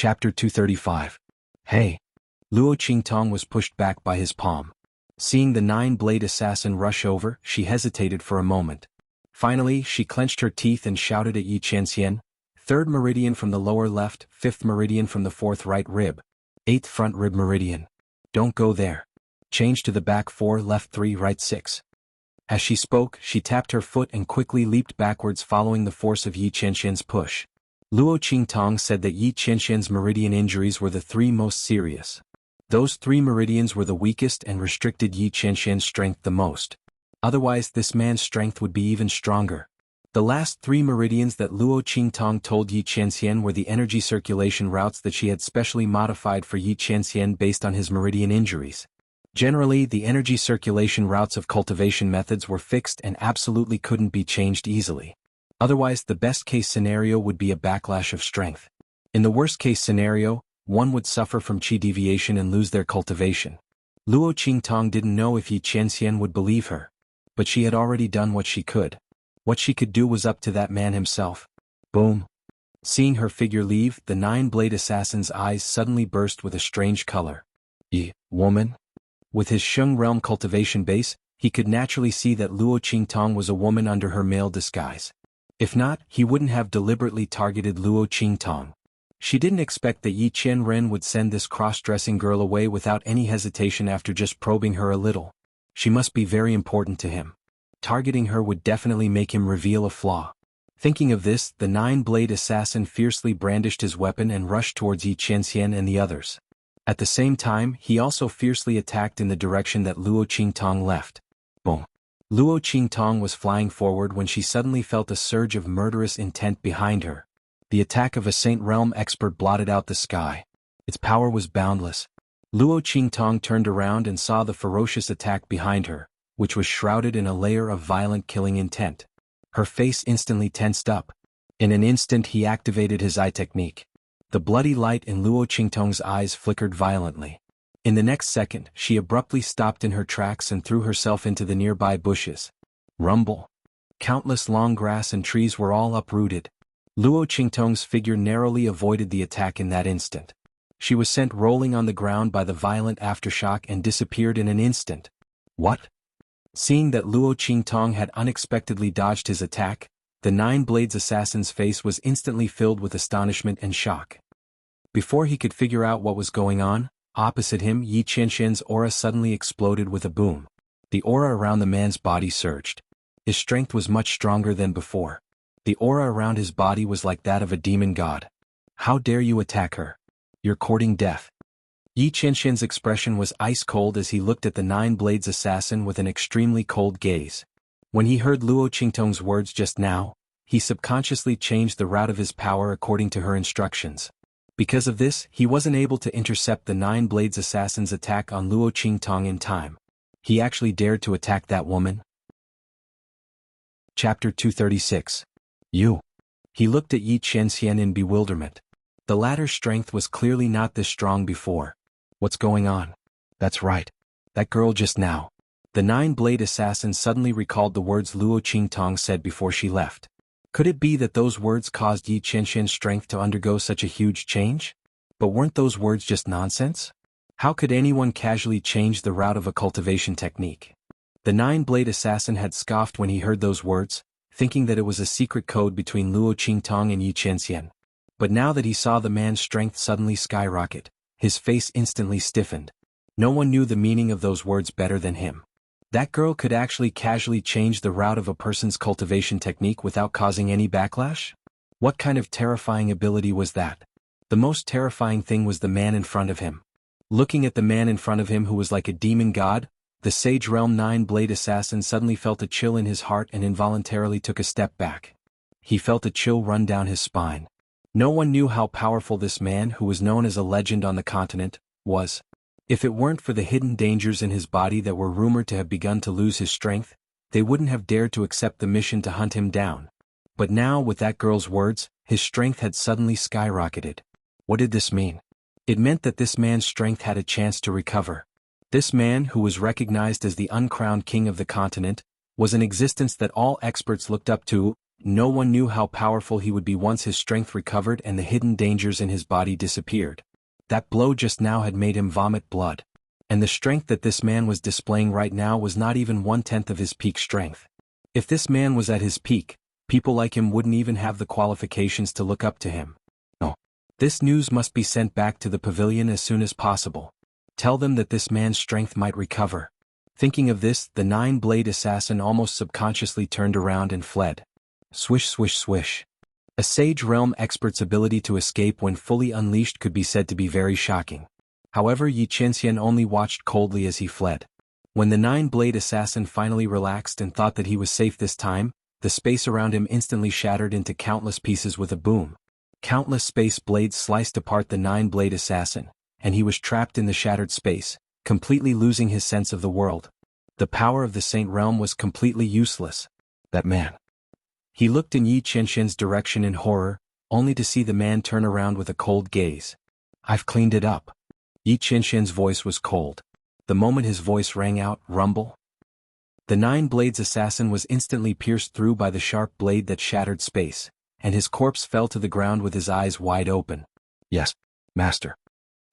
Chapter 235. Hey! Luo Qingtong was pushed back by his palm. Seeing the nine-blade assassin rush over, she hesitated for a moment. Finally, she clenched her teeth and shouted at xianxia, 3rd meridian from the lower left, 5th meridian from the 4th right rib, 8th front rib meridian. Don't go there. Change to the back 4, left 3, right 6. As she spoke, she tapped her foot and quickly leaped backwards following the force of xianxia's push. Luo Qingtong said that xianxia's meridian injuries were the 3 most serious. Those 3 meridians were the weakest and restricted xianxia's strength the most. Otherwise this man's strength would be even stronger. The last 3 meridians that Luo Qingtong told xianxia were the energy circulation routes that she had specially modified for xianxia based on his meridian injuries. Generally, the energy circulation routes of cultivation methods were fixed and absolutely couldn't be changed easily. Otherwise, the best-case scenario would be a backlash of strength. In the worst-case scenario, one would suffer from qi deviation and lose their cultivation. Luo Qingtong didn't know if xianxia would believe her. But she had already done what she could. What she could do was up to that man himself. Boom! Seeing her figure leave, the nine-blade assassin's eyes suddenly burst with a strange color. Woman? With his Sheng realm cultivation base, he could naturally see that Luo Qingtong was a woman under her male disguise. If not, he wouldn't have deliberately targeted Luo Qingtong. She didn't expect that Yi Qianren would send this cross-dressing girl away without any hesitation after just probing her a little. She must be very important to him. Targeting her would definitely make him reveal a flaw. Thinking of this, the nine-blade assassin fiercely brandished his weapon and rushed towards Yi Qianxian and the others. At the same time, he also fiercely attacked in the direction that Luo Qingtong left. Boom! Luo Qingtong was flying forward when she suddenly felt a surge of murderous intent behind her. The attack of a Saint Realm expert blotted out the sky. Its power was boundless. Luo Qingtong turned around and saw the ferocious attack behind her, which was shrouded in a layer of violent killing intent. Her face instantly tensed up. In an instant he activated his eye technique. The bloody light in Luo Qingtong's eyes flickered violently. In the next second, she abruptly stopped in her tracks and threw herself into the nearby bushes. Rumble! Countless long grass and trees were all uprooted. Luo Qingtong's figure narrowly avoided the attack in that instant. She was sent rolling on the ground by the violent aftershock and disappeared in an instant. What? Seeing that Luo Qingtong had unexpectedly dodged his attack, the nine-blades assassin's face was instantly filled with astonishment and shock. Before he could figure out what was going on, opposite him Yi Qianxian's aura suddenly exploded with a boom. The aura around the man's body surged. His strength was much stronger than before. The aura around his body was like that of a demon god. How dare you attack her? You're courting death. Yi Qianxian's expression was ice-cold as he looked at the nine-blades assassin with an extremely cold gaze. When he heard Luo Qingtong's words just now, he subconsciously changed the route of his power according to her instructions. Because of this, he wasn't able to intercept the nine-blades assassin's attack on Luo Qingtong in time. He actually dared to attack that woman? Chapter 236. You. He looked at Yi Qianxian in bewilderment. The latter's strength was clearly not this strong before. What's going on? That's right. That girl just now. The nine-blade assassin suddenly recalled the words Luo Qingtong said before she left. Could it be that those words caused Yi Qianxian's strength to undergo such a huge change? But weren't those words just nonsense? How could anyone casually change the route of a cultivation technique? The nine-blade assassin had scoffed when he heard those words, thinking that it was a secret code between Luo Qingtong and Yi Qianxian. But now that he saw the man's strength suddenly skyrocket, his face instantly stiffened. No one knew the meaning of those words better than him. That girl could actually casually change the route of a person's cultivation technique without causing any backlash? What kind of terrifying ability was that? The most terrifying thing was the man in front of him. Looking at the man in front of him who was like a demon god, the Sage Realm nine-blade assassin suddenly felt a chill in his heart and involuntarily took a step back. He felt a chill run down his spine. No one knew how powerful this man, who was known as a legend on the continent, was. If it weren't for the hidden dangers in his body that were rumored to have begun to lose his strength, they wouldn't have dared to accept the mission to hunt him down. But now, with that girl's words, his strength had suddenly skyrocketed. What did this mean? It meant that this man's strength had a chance to recover. This man, who was recognized as the uncrowned king of the continent, was an existence that all experts looked up to, No one knew how powerful he would be once his strength recovered and the hidden dangers in his body disappeared. That blow just now had made him vomit blood. And the strength that this man was displaying right now was not even 1/10 of his peak strength. If this man was at his peak, people like him wouldn't even have the qualifications to look up to him. No. This news must be sent back to the pavilion as soon as possible. Tell them that this man's strength might recover. Thinking of this, the nine-blade assassin almost subconsciously turned around and fled. Swish swish swish. A Sage Realm expert's ability to escape when fully unleashed could be said to be very shocking. However, xianxia only watched coldly as he fled. When the nine-blade assassin finally relaxed and thought that he was safe this time, the space around him instantly shattered into countless pieces with a boom. Countless space blades sliced apart the nine-blade assassin, and he was trapped in the shattered space, completely losing his sense of the world. The power of the Saint Realm was completely useless. That man. He looked in xianxia's direction in horror, only to see the man turn around with a cold gaze. I've cleaned it up. Xianxia's voice was cold. The moment his voice rang out, rumble. The nine-blades assassin was instantly pierced through by the sharp blade that shattered space, and his corpse fell to the ground with his eyes wide open. Yes, master.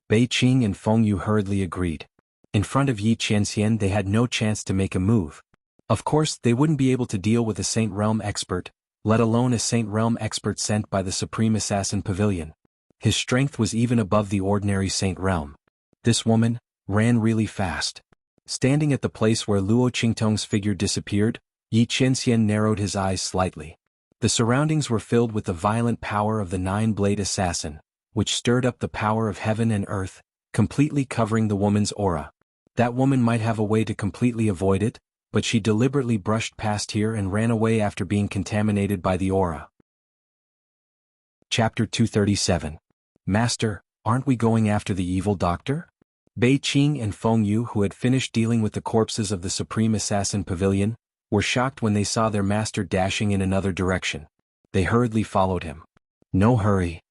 Bei Qing and Feng Yu hurriedly agreed. In front of xianxia they had no chance to make a move. Of course, they wouldn't be able to deal with a Saint Realm expert, let alone a Saint Realm expert sent by the Supreme Assassin Pavilion. His strength was even above the ordinary Saint Realm. This woman ran really fast. Standing at the place where Luo Qingtong's figure disappeared, xianxia narrowed his eyes slightly. The surroundings were filled with the violent power of the nine-blade assassin, which stirred up the power of heaven and earth, completely covering the woman's aura. That woman might have a way to completely avoid it, but she deliberately brushed past here and ran away after being contaminated by the aura. Chapter 237. Master, aren't we going after the evil doctor? Bei Qing and Feng Yu, who had finished dealing with the corpses of the Supreme Assassin Pavilion, were shocked when they saw their master dashing in another direction. They hurriedly followed him. No hurry.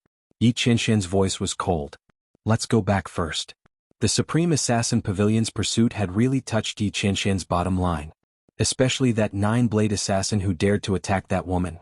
Xianxia's voice was cold. Let's go back first. The Supreme Assassin Pavilion's pursuit had really touched xianxia's bottom line. Especially that nine-blade assassin who dared to attack that woman.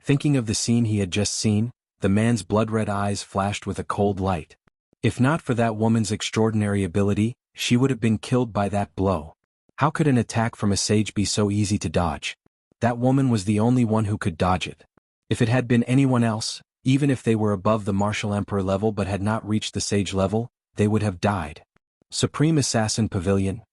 Thinking of the scene he had just seen, the man's blood-red eyes flashed with a cold light. If not for that woman's extraordinary ability, she would have been killed by that blow. How could an attack from a sage be so easy to dodge? That woman was the only one who could dodge it. If it had been anyone else, even if they were above the martial emperor level but had not reached the sage level, they would have died. Supreme Assassin Pavilion.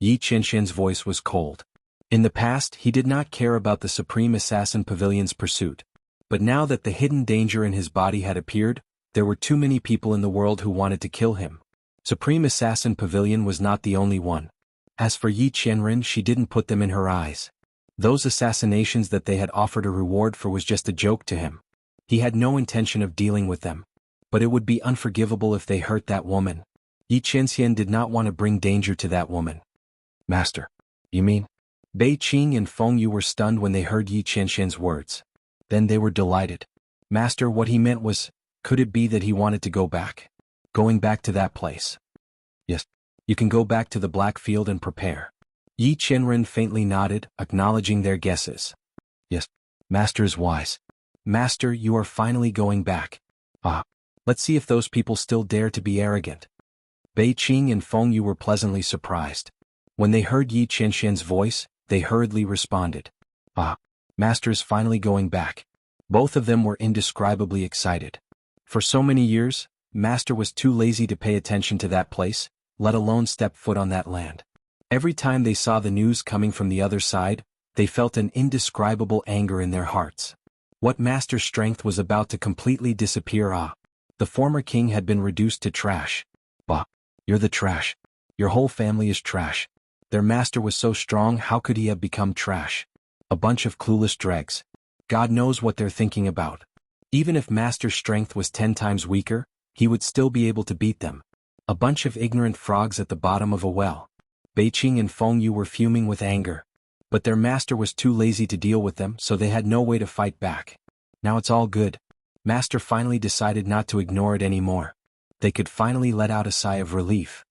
Xianxia's voice was cold. In the past, he did not care about the Supreme Assassin Pavilion's pursuit. But now that the hidden danger in his body had appeared, there were too many people in the world who wanted to kill him. Supreme Assassin Pavilion was not the only one. As for Xianxia, she didn't put them in her eyes. Those assassinations that they had offered a reward for was just a joke to him. He had no intention of dealing with them. But it would be unforgivable if they hurt that woman. Xianxia did not want to bring danger to that woman. Master. You mean? Bei Qing and Feng Yu were stunned when they heard Xianxia's words. Then they were delighted. Master, what he meant was, could it be that he wanted to go back? Going back to that place? Yes. You can go back to the Black Field and prepare. Xianxia faintly nodded, acknowledging their guesses. Yes. Master is wise. Master, you are finally going back. Ah. Let's see if those people still dare to be arrogant. Bei Qing and Feng Yu were pleasantly surprised. When they heard Xianxia's voice, they hurriedly responded. Ah. Master is finally going back. Both of them were indescribably excited. For so many years, Master was too lazy to pay attention to that place, let alone step foot on that land. Every time they saw the news coming from the other side, they felt an indescribable anger in their hearts. What Master's strength was about to completely disappear. Ah. The former king had been reduced to trash. Bah. You're the trash. Your whole family is trash. Their master was so strong, how could he have become trash? A bunch of clueless dregs. God knows what they're thinking about. Even if Master's strength was 10 times weaker, he would still be able to beat them. A bunch of ignorant frogs at the bottom of a well. Bei Qing and Feng Yu were fuming with anger. But their master was too lazy to deal with them, so they had no way to fight back. Now it's all good. Master finally decided not to ignore it anymore. They could finally let out a sigh of relief.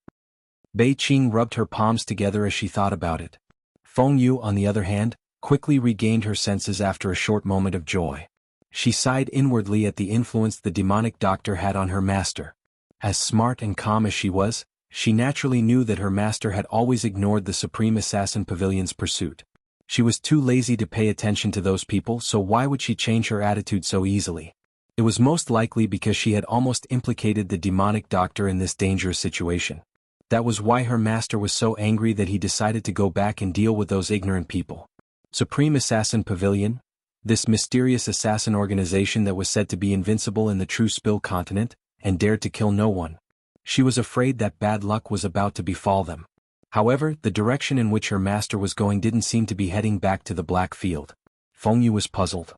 Bei Qing rubbed her palms together as she thought about it. Feng Yu, on the other hand, quickly regained her senses after a short moment of joy. She sighed inwardly at the influence the demonic doctor had on her master. As smart and calm as she was, she naturally knew that her master had always ignored the Supreme Assassin Pavilion's pursuit. She was too lazy to pay attention to those people, so why would she change her attitude so easily? It was most likely because she had almost implicated the demonic doctor in this dangerous situation. That was why her master was so angry that he decided to go back and deal with those ignorant people. Supreme Assassin Pavilion? This mysterious assassin organization that was said to be invincible in the true Spill continent, and dared to kill no one. She was afraid that bad luck was about to befall them. However, the direction in which her master was going didn't seem to be heading back to the Black Field. Fengyu was puzzled.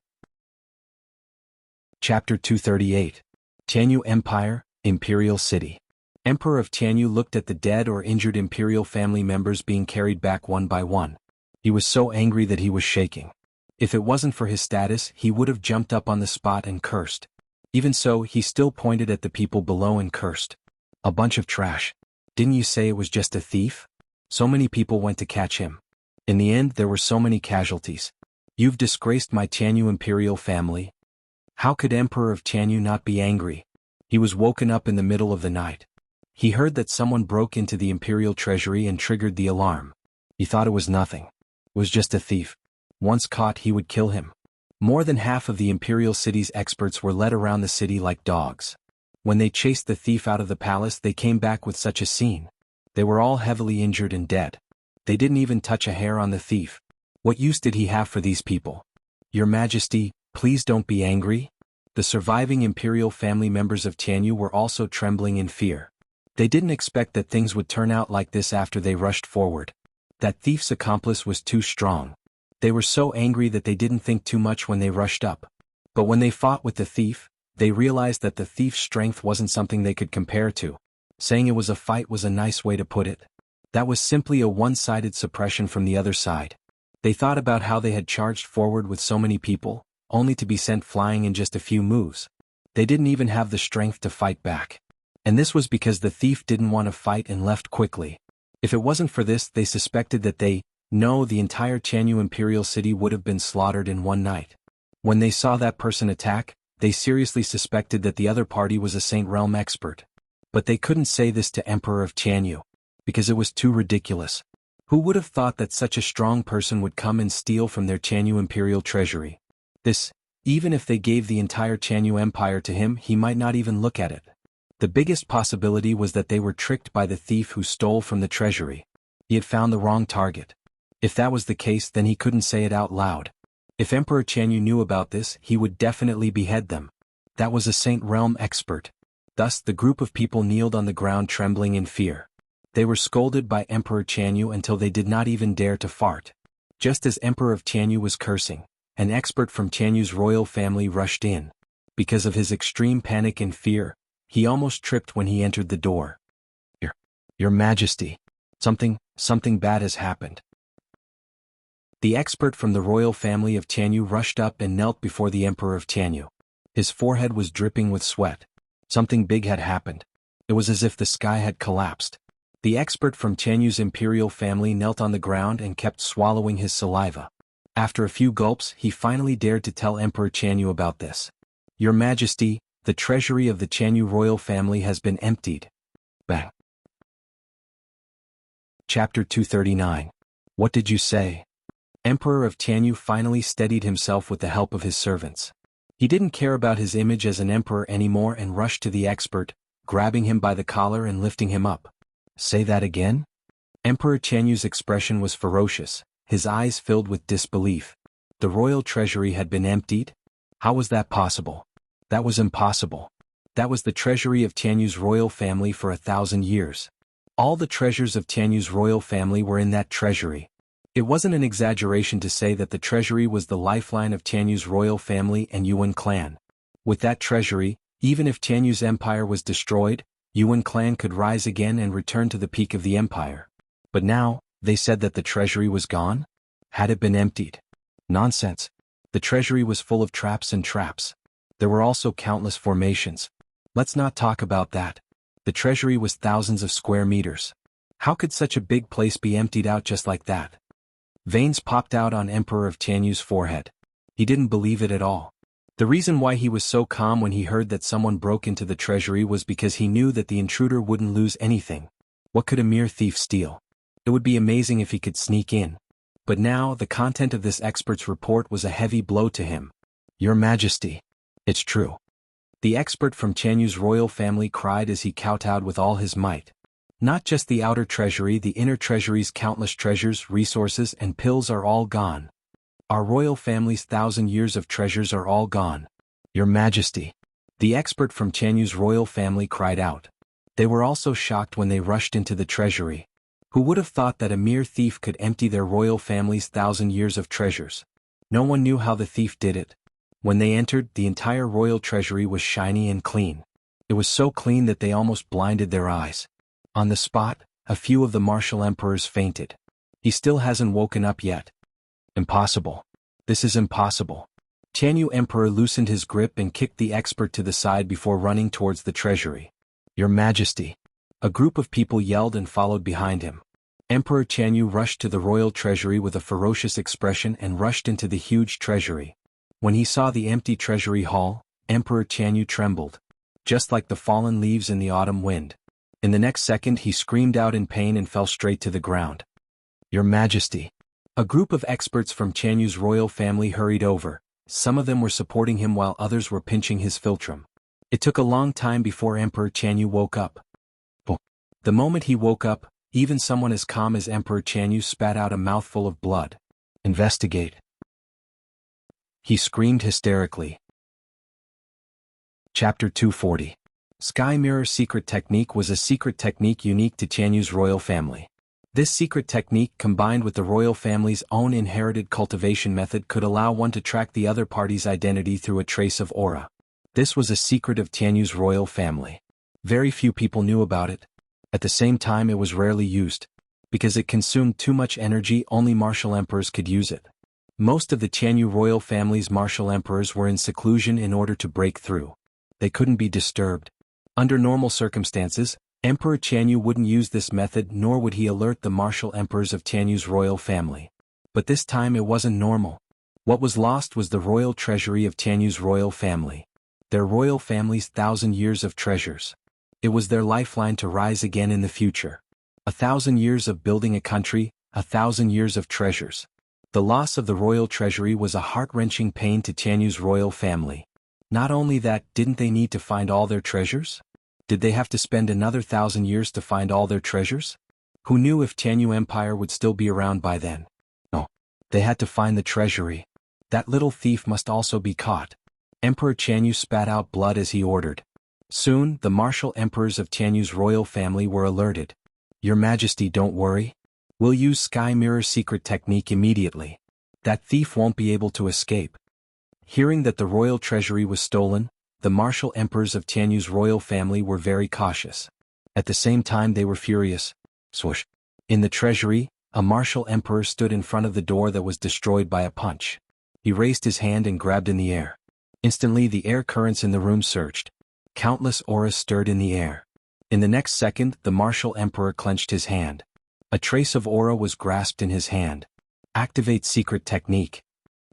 Chapter 238. Tianyu Empire, Imperial City. Emperor of Tianyu looked at the dead or injured imperial family members being carried back one by one. He was so angry that he was shaking. If it wasn't for his status, he would have jumped up on the spot and cursed. Even so, he still pointed at the people below and cursed. A bunch of trash. Didn't you say it was just a thief? So many people went to catch him. In the end, there were so many casualties. You've disgraced my Tianyu imperial family. How could Emperor of Tianyu not be angry? He was woken up in the middle of the night. He heard that someone broke into the imperial treasury and triggered the alarm. He thought it was nothing. It was just a thief. Once caught, he would kill him. More than half of the imperial city's experts were led around the city like dogs. When they chased the thief out of the palace, they came back with such a scene. They were all heavily injured and dead. They didn't even touch a hair on the thief. What use did he have for these people? Your Majesty, please don't be angry. The surviving imperial family members of Tianyu were also trembling in fear. They didn't expect that things would turn out like this after they rushed forward. That thief's accomplice was too strong. They were so angry that they didn't think too much when they rushed up. But when they fought with the thief, they realized that the thief's strength wasn't something they could compare to. Saying it was a fight was a nice way to put it. That was simply a one-sided suppression from the other side. They thought about how they had charged forward with so many people, only to be sent flying in just a few moves. They didn't even have the strength to fight back. And this was because the thief didn't want to fight and left quickly. If it wasn't for this, they suspected that the entire Tianyu imperial city would have been slaughtered in one night. When they saw that person attack, they seriously suspected that the other party was a Saint Realm expert. But they couldn't say this to Emperor of Tianyu, because it was too ridiculous. Who would have thought that such a strong person would come and steal from their Tianyu imperial treasury? Even if they gave the entire Tianyu empire to him, he might not even look at it. The biggest possibility was that they were tricked by the thief who stole from the treasury. He had found the wrong target. If that was the case, then he couldn't say it out loud. If Emperor Tianyu knew about this, he would definitely behead them. That was a Saint Realm expert. Thus, the group of people kneeled on the ground trembling in fear. They were scolded by Emperor Tianyu until they did not even dare to fart. Just as Emperor of Tianyu was cursing, an expert from Tianyu's royal family rushed in. Because of his extreme panic and fear, he almost tripped when he entered the door. Your Majesty, something bad has happened. The expert from the royal family of Tianyu rushed up and knelt before the Emperor of Tianyu. His forehead was dripping with sweat. Something big had happened. It was as if the sky had collapsed. The expert from Tianyu's imperial family knelt on the ground and kept swallowing his saliva. After a few gulps, he finally dared to tell Emperor Tianyu about this. Your Majesty, the treasury of the Tianyu royal family has been emptied. Bang. Chapter 239. What did you say? Emperor of Tianyu finally steadied himself with the help of his servants. He didn't care about his image as an emperor anymore and rushed to the expert, grabbing him by the collar and lifting him up. Say that again? Emperor Tianyu's expression was ferocious, his eyes filled with disbelief. The royal treasury had been emptied? How was that possible? That was impossible. That was the treasury of Tianyu's royal family for 1,000 years. All the treasures of Tianyu's royal family were in that treasury. It wasn't an exaggeration to say that the treasury was the lifeline of Tianyu's royal family and Yuan clan. With that treasury, even if Tianyu's empire was destroyed, Yuan clan could rise again and return to the peak of the empire. But now, they said that the treasury was gone? Had it been emptied? Nonsense. The treasury was full of traps and traps. There were also countless formations. Let's not talk about that. The treasury was thousands of square meters. How could such a big place be emptied out just like that? Veins popped out on Emperor of Tianyu's forehead. He didn't believe it at all. The reason why he was so calm when he heard that someone broke into the treasury was because he knew that the intruder wouldn't lose anything. What could a mere thief steal? It would be amazing if he could sneak in. But now, the content of this expert's report was a heavy blow to him. Your Majesty. It's true. The expert from Tianyu's royal family cried as he kowtowed with all his might. Not just the outer treasury, the inner treasury's countless treasures, resources, and pills are all gone. Our royal family's 1,000 years of treasures are all gone. Your Majesty. The expert from Tianyu's royal family cried out. They were also shocked when they rushed into the treasury. Who would have thought that a mere thief could empty their royal family's 1,000 years of treasures? No one knew how the thief did it. When they entered, the entire royal treasury was shiny and clean. It was so clean that they almost blinded their eyes. On the spot, a few of the martial emperors fainted. He still hasn't woken up yet. Impossible. This is impossible. Tianyu Emperor loosened his grip and kicked the expert to the side before running towards the treasury. Your Majesty. A group of people yelled and followed behind him. Emperor Tianyu rushed to the royal treasury with a ferocious expression and rushed into the huge treasury. When he saw the empty treasury hall, Emperor Tianyu trembled, just like the fallen leaves in the autumn wind. In the next second he screamed out in pain and fell straight to the ground. Your Majesty. A group of experts from Tianyu's royal family hurried over. Some of them were supporting him while others were pinching his philtrum. It took a long time before Emperor Tianyu woke up. The moment he woke up, even someone as calm as Emperor Tianyu spat out a mouthful of blood. Investigate. He screamed hysterically. Chapter 240. Sky Mirror Secret Technique was a secret technique unique to Tianyu's royal family. This secret technique, combined with the royal family's own inherited cultivation method, could allow one to track the other party's identity through a trace of aura. This was a secret of Tianyu's royal family. Very few people knew about it. At the same time, it was rarely used. Because it consumed too much energy, only martial emperors could use it. Most of the Tianyu royal family's martial emperors were in seclusion in order to break through. They couldn't be disturbed. Under normal circumstances, Emperor Tianyu wouldn't use this method, nor would he alert the martial emperors of Tianyu's royal family. But this time it wasn't normal. What was lost was the royal treasury of Tianyu's royal family. Their royal family's 1,000 years of treasures. It was their lifeline to rise again in the future. 1,000 years of building a country, 1,000 years of treasures. The loss of the royal treasury was a heart-wrenching pain to Tianyu's royal family. Not only that, didn't they need to find all their treasures? Did they have to spend another 1,000 years to find all their treasures? Who knew if Tianyu Empire would still be around by then? No. They had to find the treasury. That little thief must also be caught. Emperor Tianyu spat out blood as he ordered. Soon, the martial emperors of Tianyu's royal family were alerted. Your Majesty, don't worry. We'll use Sky Mirror Secret Technique immediately. That thief won't be able to escape. Hearing that the royal treasury was stolen, the martial emperors of Tianyu's royal family were very cautious. At the same time they were furious. Swoosh. In the treasury, a martial emperor stood in front of the door that was destroyed by a punch. He raised his hand and grabbed in the air. Instantly the air currents in the room surged. Countless auras stirred in the air. In the next second, the martial emperor clenched his hand. A trace of aura was grasped in his hand. Activate secret technique.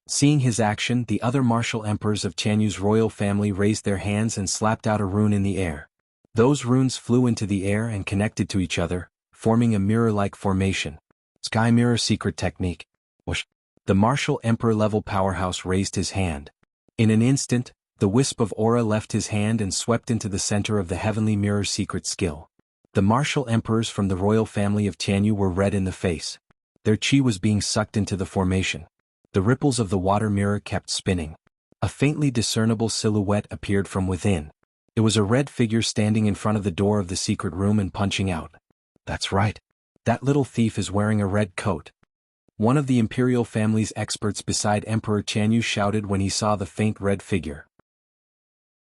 Seeing his action, the other martial emperors of Tianyu's royal family raised their hands and slapped out a rune in the air. Those runes flew into the air and connected to each other, forming a mirror-like formation. Sky Mirror Secret Technique. Whoosh. The martial emperor-level powerhouse raised his hand. In an instant, the wisp of aura left his hand and swept into the center of the heavenly mirror secret skill. The martial emperors from the royal family of Tianyu were red in the face. Their chi was being sucked into the formation. The ripples of the water mirror kept spinning. A faintly discernible silhouette appeared from within. It was a red figure standing in front of the door of the secret room and punching out. That's right. That little thief is wearing a red coat. One of the imperial family's experts beside Emperor Tianyu shouted when he saw the faint red figure.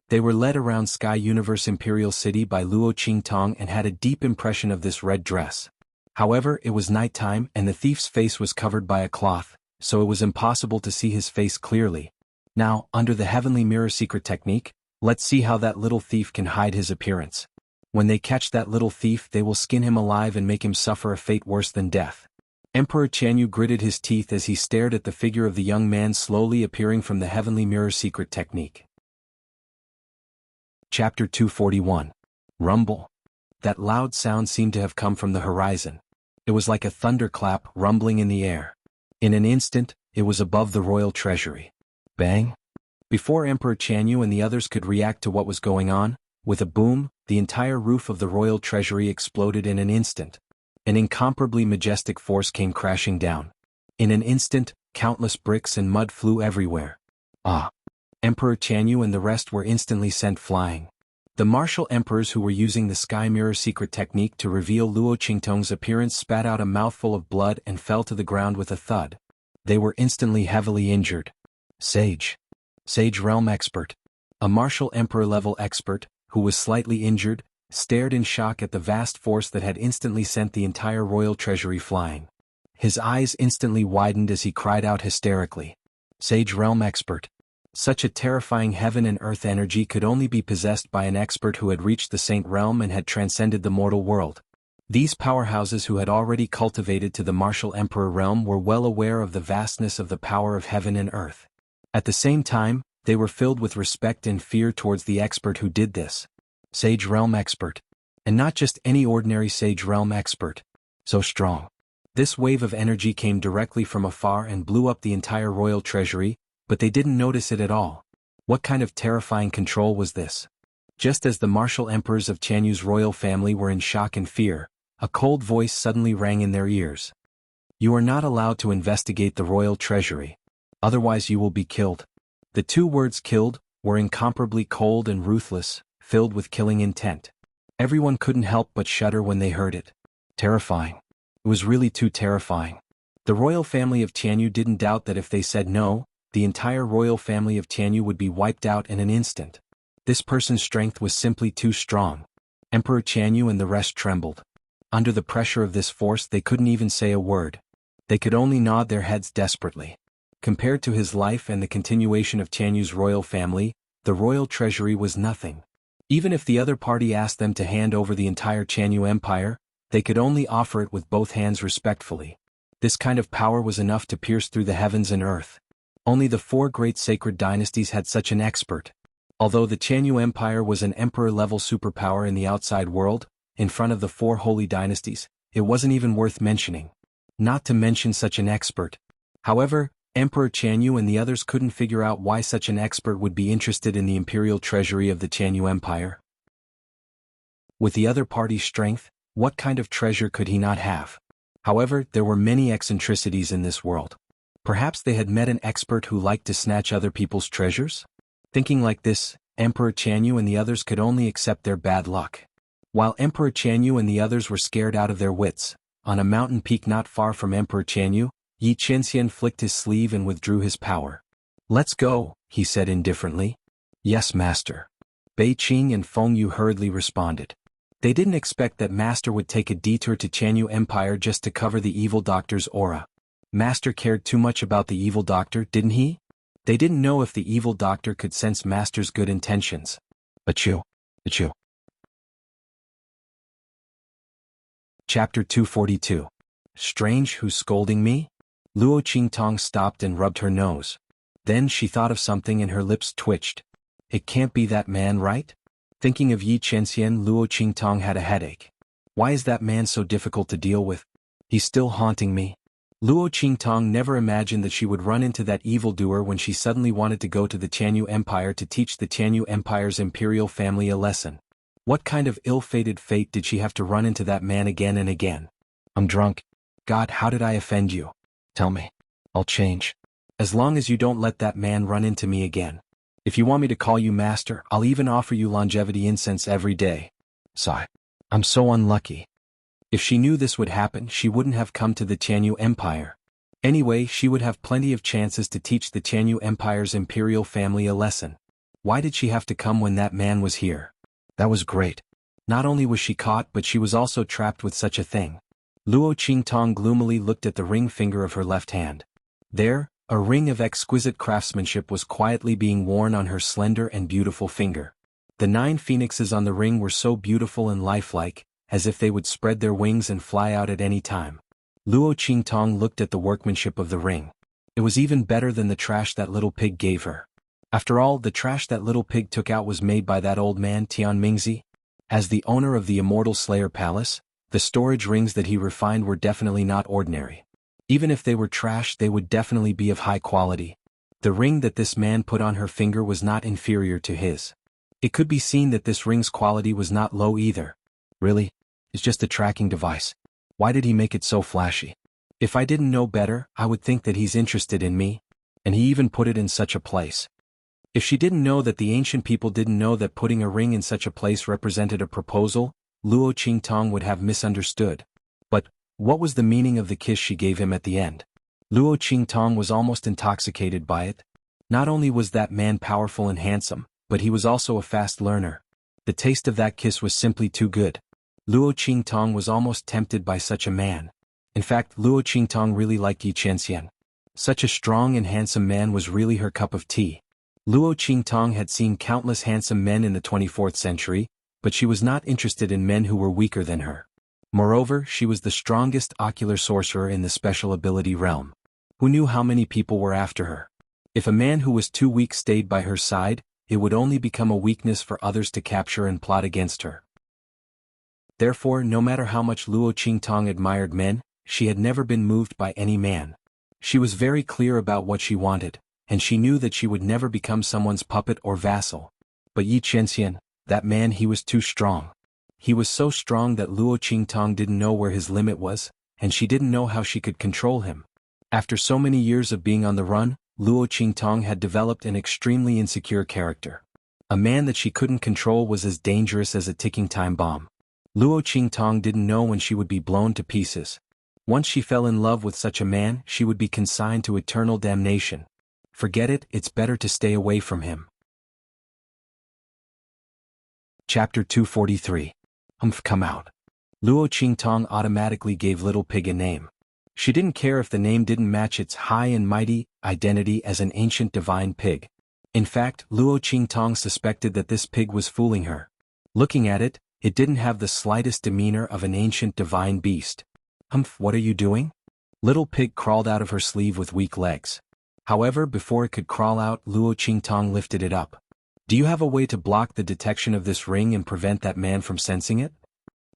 They were led around Sky Universe Imperial City by Luo Qingtong and had a deep impression of this red dress. However, it was nighttime and the thief's face was covered by a cloth, so it was impossible to see his face clearly. Now, under the heavenly mirror secret technique, let's see how that little thief can hide his appearance. When they catch that little thief, they will skin him alive and make him suffer a fate worse than death. Emperor Qianyu gritted his teeth as he stared at the figure of the young man slowly appearing from the heavenly mirror secret technique. Chapter 241. Rumble. That loud sound seemed to have come from the horizon. It was like a thunderclap rumbling in the air. In an instant, it was above the royal treasury. Bang! Before Emperor Qianyu and the others could react to what was going on, with a boom, the entire roof of the royal treasury exploded in an instant. An incomparably majestic force came crashing down. In an instant, countless bricks and mud flew everywhere. Ah! Emperor Qianyu and the rest were instantly sent flying. The martial emperors who were using the sky mirror secret technique to reveal Luo Qingtong's appearance spat out a mouthful of blood and fell to the ground with a thud. They were instantly heavily injured. Sage Realm Expert. A martial emperor-level expert, who was slightly injured, stared in shock at the vast force that had instantly sent the entire royal treasury flying. His eyes instantly widened as he cried out hysterically. Sage Realm Expert. Such a terrifying heaven and earth energy could only be possessed by an expert who had reached the Saint Realm and had transcended the mortal world. These powerhouses who had already cultivated to the martial emperor realm were well aware of the vastness of the power of heaven and earth. At the same time, they were filled with respect and fear towards the expert who did this. Sage Realm Expert. And not just any ordinary Sage Realm Expert. So strong. This wave of energy came directly from afar and blew up the entire royal treasury, but they didn't notice it at all. What kind of terrifying control was this? Just as the martial emperors of Qianyu's royal family were in shock and fear, a cold voice suddenly rang in their ears. You are not allowed to investigate the royal treasury. Otherwise you will be killed. The two words killed were incomparably cold and ruthless, filled with killing intent. Everyone couldn't help but shudder when they heard it. Terrifying. It was really too terrifying. The royal family of Qianyu didn't doubt that if they said no, the entire royal family of Qianyu would be wiped out in an instant. This person's strength was simply too strong. Emperor Qianyu and the rest trembled. Under the pressure of this force they couldn't even say a word. They could only nod their heads desperately. Compared to his life and the continuation of Qianyu's royal family, the royal treasury was nothing. Even if the other party asked them to hand over the entire Qianyu Empire, they could only offer it with both hands respectfully. This kind of power was enough to pierce through the heavens and earth. Only the four great sacred dynasties had such an expert. Although the Qianyu Empire was an emperor-level superpower in the outside world, in front of the four holy dynasties, it wasn't even worth mentioning. Not to mention such an expert. However, Emperor Qianyu and the others couldn't figure out why such an expert would be interested in the imperial treasury of the Qianyu Empire. With the other party's strength, what kind of treasure could he not have? However, there were many eccentricities in this world. Perhaps they had met an expert who liked to snatch other people's treasures? Thinking like this, Emperor Qianyu and the others could only accept their bad luck. While Emperor Qianyu and the others were scared out of their wits, on a mountain peak not far from Emperor Qianyu, Xianxia flicked his sleeve and withdrew his power. Let's go, he said indifferently. Yes, master. Bei Qing and Feng Yu hurriedly responded. They didn't expect that master would take a detour to Qianyu Empire just to cover the evil doctor's aura. Master cared too much about the evil doctor, didn't he? They didn't know if the evil doctor could sense master's good intentions. Achoo. Chapter 242. Strange, who's scolding me? Luo Qingtong stopped and rubbed her nose. Then she thought of something and her lips twitched. It can't be that man, right? Thinking of Xianxia, Luo Qingtong had a headache. Why is that man so difficult to deal with? He's still haunting me. Luo Qingtong never imagined that she would run into that evildoer when she suddenly wanted to go to the Qianyu Empire to teach the Qianyu Empire's imperial family a lesson. What kind of ill-fated fate did she have to run into that man again and again? I'm drunk. God, how did I offend you? Tell me. I'll change. As long as you don't let that man run into me again. If you want me to call you master, I'll even offer you longevity incense every day. Sigh. I'm so unlucky. If she knew this would happen, she wouldn't have come to the Qianyu Empire. Anyway, she would have plenty of chances to teach the Qianyu Empire's imperial family a lesson. Why did she have to come when that man was here? That was great. Not only was she caught, but she was also trapped with such a thing. Luo Qingtong gloomily looked at the ring finger of her left hand. There, a ring of exquisite craftsmanship was quietly being worn on her slender and beautiful finger. The 9 phoenixes on the ring were so beautiful and lifelike, as if they would spread their wings and fly out at any time. Luo Qingtong looked at the workmanship of the ring. It was even better than the trash that little pig gave her. After all, the trash that little pig took out was made by that old man Tianmingzi. As the owner of the Immortal Slayer Palace, the storage rings that he refined were definitely not ordinary. Even if they were trash, they would definitely be of high quality. The ring that this man put on her finger was not inferior to his. It could be seen that this ring's quality was not low either. Really? It's just a tracking device. Why did he make it so flashy? If I didn't know better, I would think that he's interested in me. And he even put it in such a place. If she didn't know that the ancient people didn't know that putting a ring in such a place represented a proposal, Luo Qingtong would have misunderstood. But what was the meaning of the kiss she gave him at the end? Luo Qingtong was almost intoxicated by it. Not only was that man powerful and handsome, but he was also a fast learner. The taste of that kiss was simply too good. Luo Qingtong was almost tempted by such a man. In fact, Luo Qingtong really liked xianxia. Such a strong and handsome man was really her cup of tea. Luo Qingtong had seen countless handsome men in the 24th century, but she was not interested in men who were weaker than her. Moreover, she was the strongest ocular sorcerer in the special ability realm. Who knew how many people were after her? If a man who was too weak stayed by her side, it would only become a weakness for others to capture and plot against her. Therefore, no matter how much Luo Qingtong admired men, she had never been moved by any man. She was very clear about what she wanted, and she knew that she would never become someone's puppet or vassal. But Yi Qianxian, that man, he was too strong. He was so strong that Luo Qingtong didn't know where his limit was, and she didn't know how she could control him. After so many years of being on the run, Luo Qingtong had developed an extremely insecure character. A man that she couldn't control was as dangerous as a ticking time bomb. Luo Qingtong didn't know when she would be blown to pieces. Once she fell in love with such a man, she would be consigned to eternal damnation. Forget it, it's better to stay away from him. Chapter 243. Come out. Luo Qingtong automatically gave Little Pig a name. She didn't care if the name didn't match its high and mighty identity as an ancient divine pig. In fact, Luo Qingtong suspected that this pig was fooling her. Looking at it, it didn't have the slightest demeanor of an ancient divine beast. What are you doing? Little Pig crawled out of her sleeve with weak legs. However, before it could crawl out, Luo Qingtong lifted it up. Do you have a way to block the detection of this ring and prevent that man from sensing it?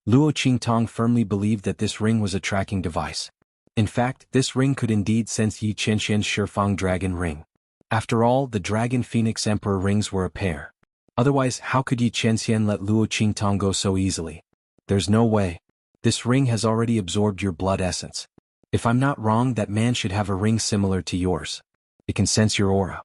Luo Qingtong firmly believed that this ring was a tracking device. In fact, this ring could indeed sense Yi Qianxian's Shifang dragon ring. After all, the Dragon Phoenix Emperor rings were a pair. Otherwise, how could Yi Qianxian let Luo Qingtong go so easily? There's no way. This ring has already absorbed your blood essence. If I'm not wrong, that man should have a ring similar to yours. It can sense your aura.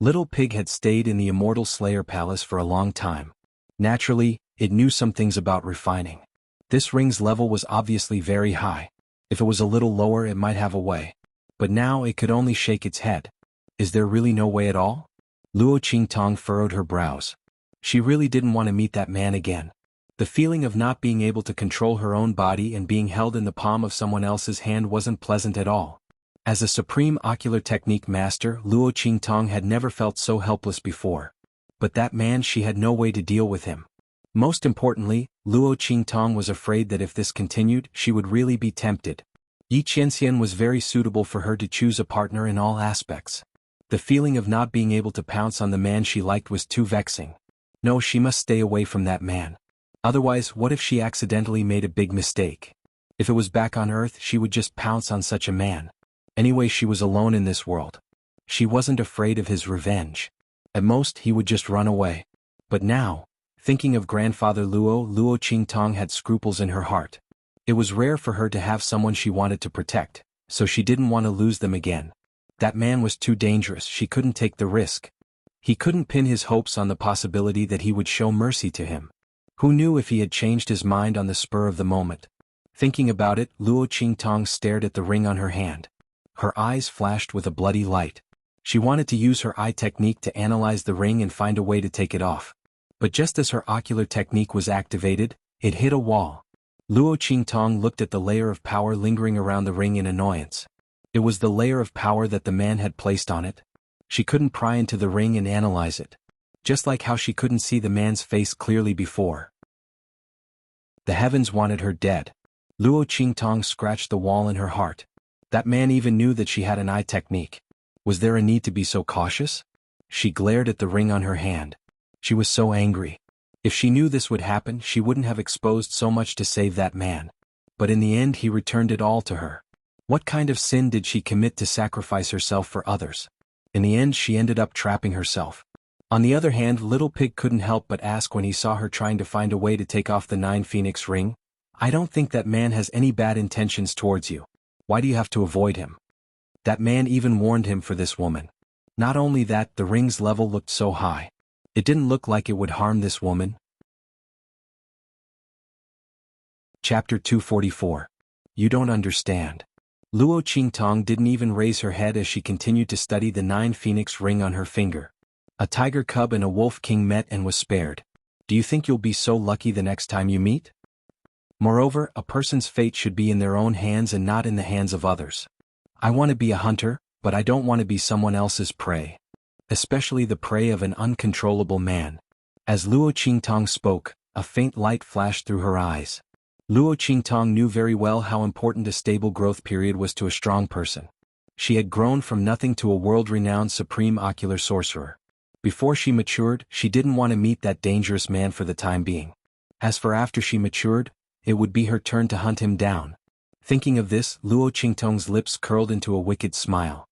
Little Pig had stayed in the Immortal Slayer Palace for a long time. Naturally, it knew some things about refining. This ring's level was obviously very high. If it was a little lower, it might have a way. But now it could only shake its head. Is there really no way at all? Luo Qingtong furrowed her brows. She really didn't want to meet that man again. The feeling of not being able to control her own body and being held in the palm of someone else's hand wasn't pleasant at all. As a supreme ocular technique master, Luo Qingtong had never felt so helpless before. But that man, she had no way to deal with him. Most importantly, Luo Qingtong was afraid that if this continued, she would really be tempted. Yi Qianxian was very suitable for her to choose a partner in all aspects. The feeling of not being able to pounce on the man she liked was too vexing. No, she must stay away from that man. Otherwise, what if she accidentally made a big mistake? If it was back on Earth, she would just pounce on such a man. Anyway, she was alone in this world. She wasn't afraid of his revenge. At most, he would just run away. But now, thinking of grandfather Luo Qingtong had scruples in her heart. It was rare for her to have someone she wanted to protect, so she didn't want to lose them again. That man was too dangerous, she couldn't take the risk. He couldn't pin his hopes on the possibility that he would show mercy to him. Who knew if he had changed his mind on the spur of the moment? Thinking about it, Luo Qingtong stared at the ring on her hand. Her eyes flashed with a bloody light. She wanted to use her eye technique to analyze the ring and find a way to take it off. But just as her ocular technique was activated, it hit a wall. Luo Qingtong looked at the layer of power lingering around the ring in annoyance. It was the layer of power that the man had placed on it. She couldn't pry into the ring and analyze it. Just like how she couldn't see the man's face clearly before. The heavens wanted her dead. Luo Qingtong scratched the wall in her heart. That man even knew that she had an eye technique. Was there a need to be so cautious? She glared at the ring on her hand. She was so angry. If she knew this would happen, she wouldn't have exposed so much to save that man. But in the end he returned it all to her. What kind of sin did she commit to sacrifice herself for others? In the end she ended up trapping herself. On the other hand, Little Pig couldn't help but ask when he saw her trying to find a way to take off the 9 Phoenix ring, "I don't think that man has any bad intentions towards you. Why do you have to avoid him?" That man even warned him for this woman. Not only that, the ring's level looked so high. It didn't look like it would harm this woman. Chapter 244. You don't understand. Luo Qingtong didn't even raise her head as she continued to study the 9 Phoenix ring on her finger. A tiger cub and a wolf king met and was spared. Do you think you'll be so lucky the next time you meet? Moreover, a person's fate should be in their own hands and not in the hands of others. I want to be a hunter, but I don't want to be someone else's prey. Especially the prey of an uncontrollable man. As Luo Qingtong spoke, a faint light flashed through her eyes. Luo Qingtong knew very well how important a stable growth period was to a strong person. She had grown from nothing to a world-renowned supreme ocular sorcerer. Before she matured, she didn't want to meet that dangerous man for the time being. As for after she matured, it would be her turn to hunt him down. Thinking of this, Luo Qingtong's lips curled into a wicked smile.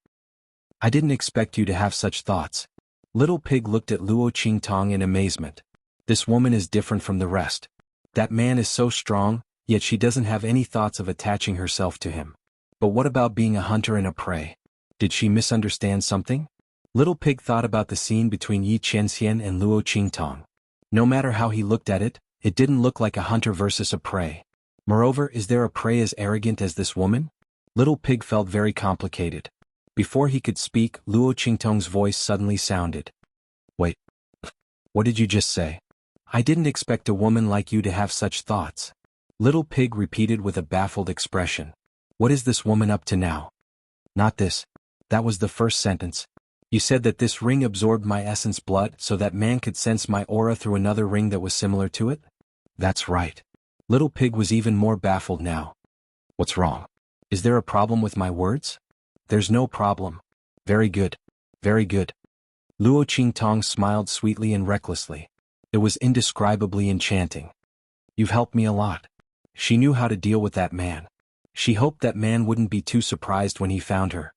I didn't expect you to have such thoughts. Little Pig looked at Luo Qingtong in amazement. This woman is different from the rest. That man is so strong, yet she doesn't have any thoughts of attaching herself to him. But what about being a hunter and a prey? Did she misunderstand something? Little Pig thought about the scene between Yi Qianxian and Luo Qingtong. No matter how he looked at it, it didn't look like a hunter versus a prey. Moreover, is there a prey as arrogant as this woman? Little Pig felt very complicated. Before he could speak, Luo Qingtong's voice suddenly sounded. Wait. What did you just say? I didn't expect a woman like you to have such thoughts. Little Pig repeated with a baffled expression. What is this woman up to now? Not this. That was the first sentence. You said that this ring absorbed my essence blood so that man could sense my aura through another ring that was similar to it? That's right. Little Pig was even more baffled now. What's wrong? Is there a problem with my words? There's no problem. Very good. Very good. Luo Qingtong smiled sweetly and recklessly. It was indescribably enchanting. You've helped me a lot. She knew how to deal with that man. She hoped that man wouldn't be too surprised when he found her.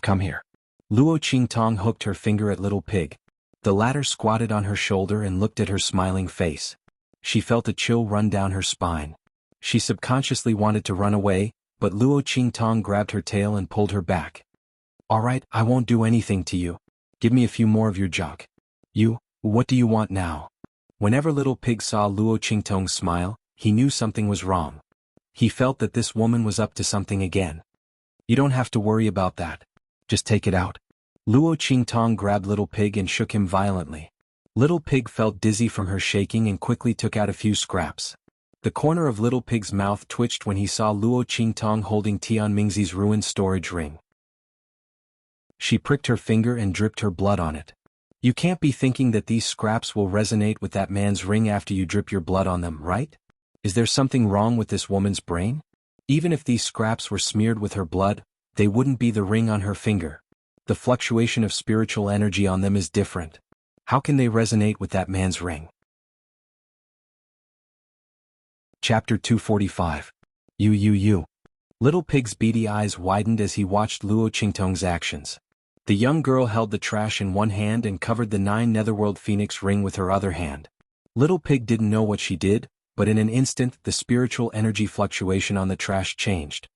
Come here. Luo Qingtong hooked her finger at Little Pig. The latter squatted on her shoulder and looked at her smiling face. She felt a chill run down her spine. She subconsciously wanted to run away, but Luo Qingtong grabbed her tail and pulled her back. All right, I won't do anything to you. Give me a few more of your junk. What do you want now? Whenever Little Pig saw Luo Qingtong smile, he knew something was wrong. He felt that this woman was up to something again. You don't have to worry about that. Just take it out. Luo Qingtong grabbed Little Pig and shook him violently. Little Pig felt dizzy from her shaking and quickly took out a few scraps. The corner of Little Pig's mouth twitched when he saw Luo Qingtong holding Tian Mingzi's ruined storage ring. She pricked her finger and dripped her blood on it. You can't be thinking that these scraps will resonate with that man's ring after you drip your blood on them, right? Is there something wrong with this woman's brain? Even if these scraps were smeared with her blood, they wouldn't be the ring on her finger. The fluctuation of spiritual energy on them is different. How can they resonate with that man's ring? Chapter 245. You. Little Pig's beady eyes widened as he watched Luo Qingtong's actions. The young girl held the trash in one hand and covered the 9 Netherworld Phoenix ring with her other hand. Little Pig didn't know what she did, but in an instant the spiritual energy fluctuation on the trash changed.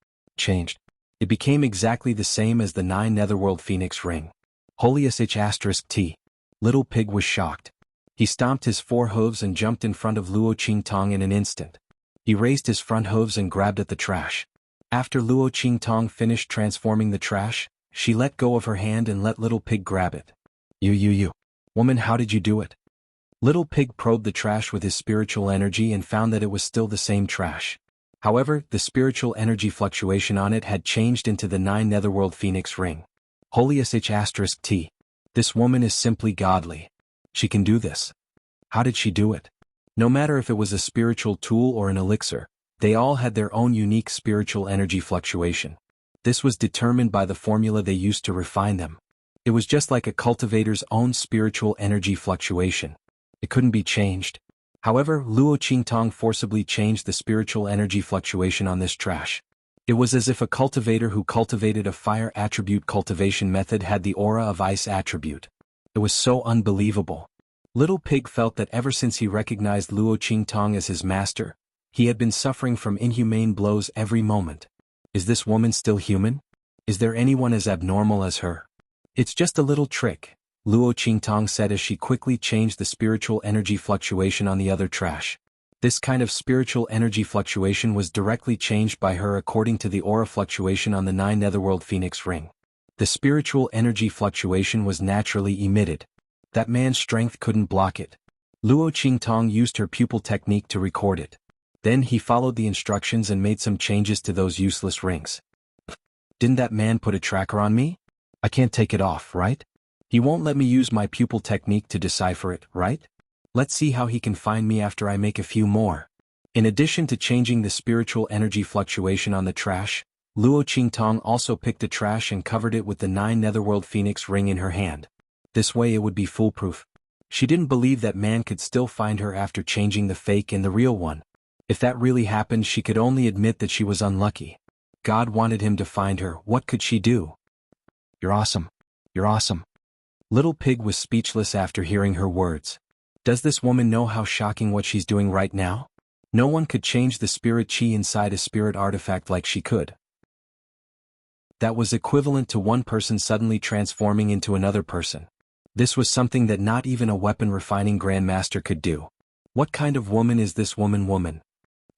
It became exactly the same as the 9 Netherworld Phoenix ring. Holius H*T. Little Pig was shocked. He stomped his 4 hooves and jumped in front of Luo Qingtong in an instant. He raised his front hooves and grabbed at the trash. After Luo Qingtong finished transforming the trash, she let go of her hand and let Little Pig grab it. You. Woman, how did you do it? Little Pig probed the trash with his spiritual energy and found that it was still the same trash. However, the spiritual energy fluctuation on it had changed into the 9 Netherworld Phoenix ring. Holius H*T. This woman is simply godly. She can do this. How did she do it? No matter if it was a spiritual tool or an elixir, They all had their own unique spiritual energy fluctuation. This was determined by the formula they used to refine them. It was just like a cultivator's own spiritual energy fluctuation. It couldn't be changed. However, Luo Qingtong forcibly changed the spiritual energy fluctuation on this trash. It was as if a cultivator who cultivated a fire attribute cultivation method had the aura of ice attribute. It was so unbelievable. Little Pig felt that ever since he recognized Luo Qingtong as his master, he had been suffering from inhumane blows every moment. Is this woman still human? Is there anyone as abnormal as her? It's just a little trick, Luo Qingtong said as she quickly changed the spiritual energy fluctuation on the other trash. This kind of spiritual energy fluctuation was directly changed by her according to the aura fluctuation on the 9 Netherworld Phoenix ring. The spiritual energy fluctuation was naturally emitted. That man's strength couldn't block it. Luo Qingtong used her pupil technique to record it. Then he followed the instructions and made some changes to those useless rings. Didn't that man put a tracker on me? I can't take it off, right? He won't let me use my pupil technique to decipher it, right? Let's see how he can find me after I make a few more. In addition to changing the spiritual energy fluctuation on the trash, Luo Qingtong also picked a trash and covered it with the 9 Netherworld Phoenix ring in her hand. This way it would be foolproof. She didn't believe that man could still find her after changing the fake and the real one. If that really happened, she could only admit that she was unlucky. God wanted him to find her. What could she do? You're awesome. You're awesome. Little Pig was speechless after hearing her words. Does this woman know how shocking what she's doing right now? No one could change the spirit chi inside a spirit artifact like she could. That was equivalent to one person suddenly transforming into another person. This was something that not even a weapon refining grandmaster could do. What kind of woman is this woman?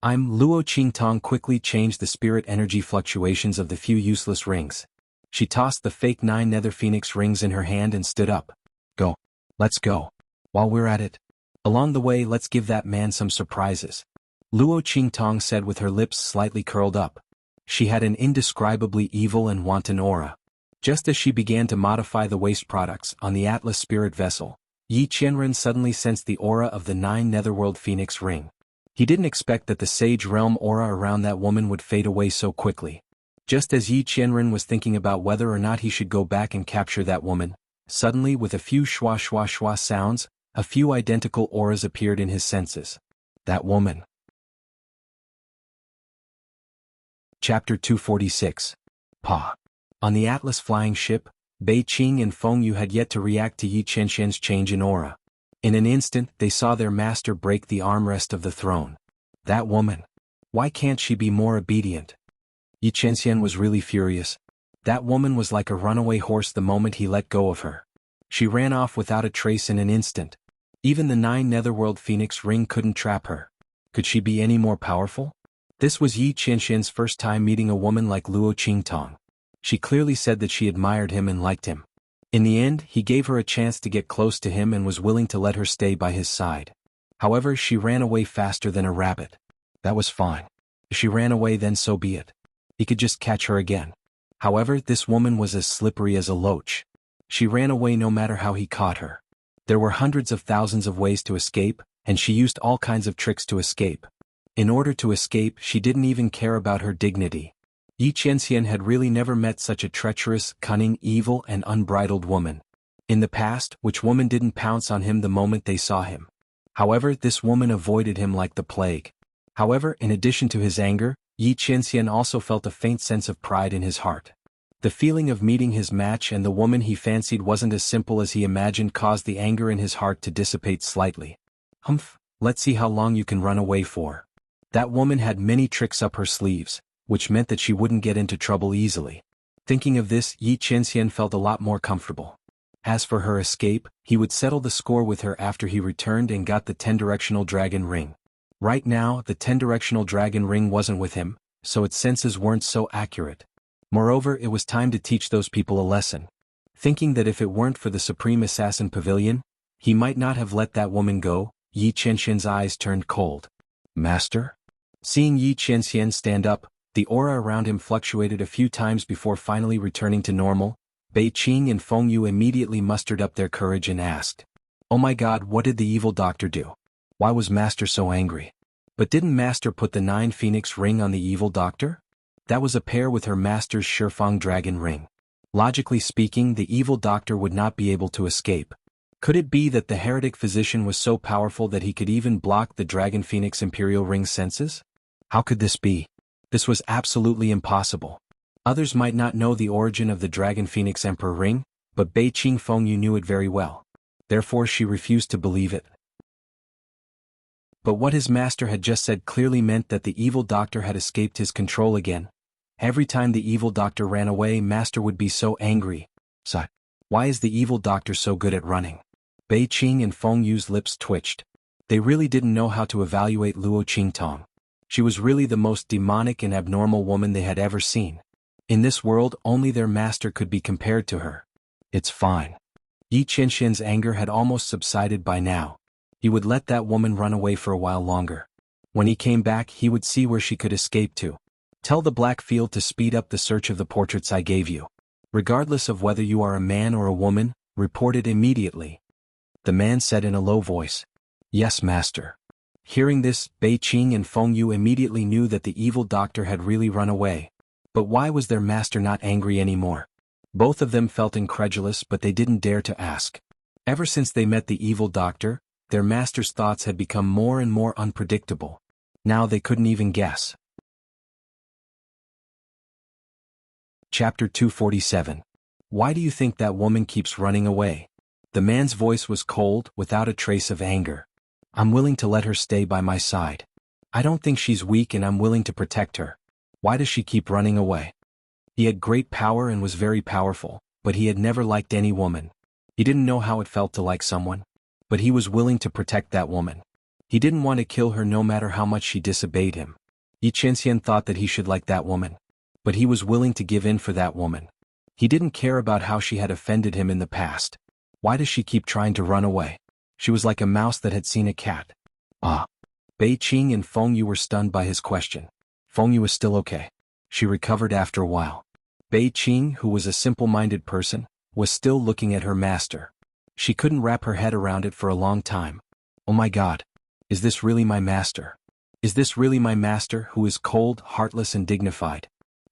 Luo Qingtong quickly changed the spirit energy fluctuations of the few useless rings. She tossed the fake 9 Nether Phoenix rings in her hand and stood up. Go. Let's go. While we're at it, along the way let's give that man some surprises, Luo Qingtong said with her lips slightly curled up. She had an indescribably evil and wanton aura. Just as she began to modify the waste products on the Atlas spirit vessel, Yi Qianren suddenly sensed the aura of the 9 Netherworld Phoenix ring. He didn't expect that the Sage Realm aura around that woman would fade away so quickly. Just as Yi Qianren was thinking about whether or not he should go back and capture that woman, suddenly with a few shwa shwa shwa sounds, a few identical auras appeared in his senses. That woman. Chapter 246. Pa. On the Atlas flying ship, Bei Qing and Feng Yu had yet to react to Yi Qianxian's change in aura. In an instant, they saw their master break the armrest of the throne. That woman. Why can't she be more obedient? Yi Qianxian was really furious. That woman was like a runaway horse the moment he let go of her. She ran off without a trace in an instant. Even the 9 Netherworld Phoenix ring couldn't trap her. Could she be any more powerful? This was Yi Qianxian's first time meeting a woman like Luo Qingtong. She clearly said that she admired him and liked him. In the end, he gave her a chance to get close to him and was willing to let her stay by his side. However, she ran away faster than a rabbit. That was fine. If she ran away, then so be it. He could just catch her again. However, this woman was as slippery as a loach. She ran away no matter how he caught her. There were hundreds of thousands of ways to escape, and she used all kinds of tricks to escape. In order to escape, she didn't even care about her dignity. Yi Qianxian had really never met such a treacherous, cunning, evil, and unbridled woman. In the past, which woman didn't pounce on him the moment they saw him? However, this woman avoided him like the plague. However, in addition to his anger, Yi Qianxian also felt a faint sense of pride in his heart. The feeling of meeting his match and the woman he fancied wasn't as simple as he imagined caused the anger in his heart to dissipate slightly. Humph, let's see how long you can run away for. That woman had many tricks up her sleeves, which meant that she wouldn't get into trouble easily. Thinking of this, Yi Qianxian felt a lot more comfortable. As for her escape, he would settle the score with her after he returned and got the 10-directional dragon ring. Right now, the 10-directional dragon ring wasn't with him, so its senses weren't so accurate. Moreover, it was time to teach those people a lesson. Thinking that if it weren't for the Supreme Assassin Pavilion, he might not have let that woman go, Yi Qianxian's eyes turned cold. Master? Seeing Yi Qianxian stand up, the aura around him fluctuated a few times before finally returning to normal. Bei Qing and Feng Yu immediately mustered up their courage and asked, "Oh my God, what did the evil doctor do? Why was Master so angry?" But didn't Master put the 9 phoenix ring on the evil doctor? That was a pair with her master's Shifang dragon ring. Logically speaking, the evil doctor would not be able to escape. Could it be that the heretic physician was so powerful that he could even block the dragon phoenix imperial ring's senses? How could this be? This was absolutely impossible. Others might not know the origin of the dragon phoenix emperor ring, but Bei Qing Fengyu knew it very well. Therefore she refused to believe it. But what his master had just said clearly meant that the evil doctor had escaped his control again. Every time the evil doctor ran away, Master would be so angry. So, why is the evil doctor so good at running? Bei Qing and Fengyu's lips twitched. They really didn't know how to evaluate Luo Qingtong. She was really the most demonic and abnormal woman they had ever seen. In this world, only their master could be compared to her. It's fine. Yi Qianxian's anger had almost subsided by now. He would let that woman run away for a while longer. When he came back, he would see where she could escape to. Tell the Black Field to speed up the search of the portraits I gave you. Regardless of whether you are a man or a woman, report it immediately. The man said in a low voice. Yes, master. Hearing this, Bei Qing and Fengyu immediately knew that the evil doctor had really run away. But why was their master not angry anymore? Both of them felt incredulous, but they didn't dare to ask. Ever since they met the evil doctor, their master's thoughts had become more and more unpredictable. Now they couldn't even guess. Chapter 247. Why do you think that woman keeps running away? The man's voice was cold, without a trace of anger. I'm willing to let her stay by my side. I don't think she's weak and I'm willing to protect her. Why does she keep running away? He had great power and was very powerful, but he had never liked any woman. He didn't know how it felt to like someone. But he was willing to protect that woman. He didn't want to kill her no matter how much she disobeyed him. Yi Qianxian thought that he should like that woman. But he was willing to give in for that woman. He didn't care about how she had offended him in the past. Why does she keep trying to run away? She was like a mouse that had seen a cat. Bei Qing and Fengyu were stunned by his question. Fengyu was still okay. She recovered after a while. Bei Qing, who was a simple-minded person, was still looking at her master. She couldn't wrap her head around it for a long time. Oh my God. Is this really my master? Is this really my master who is cold, heartless and dignified?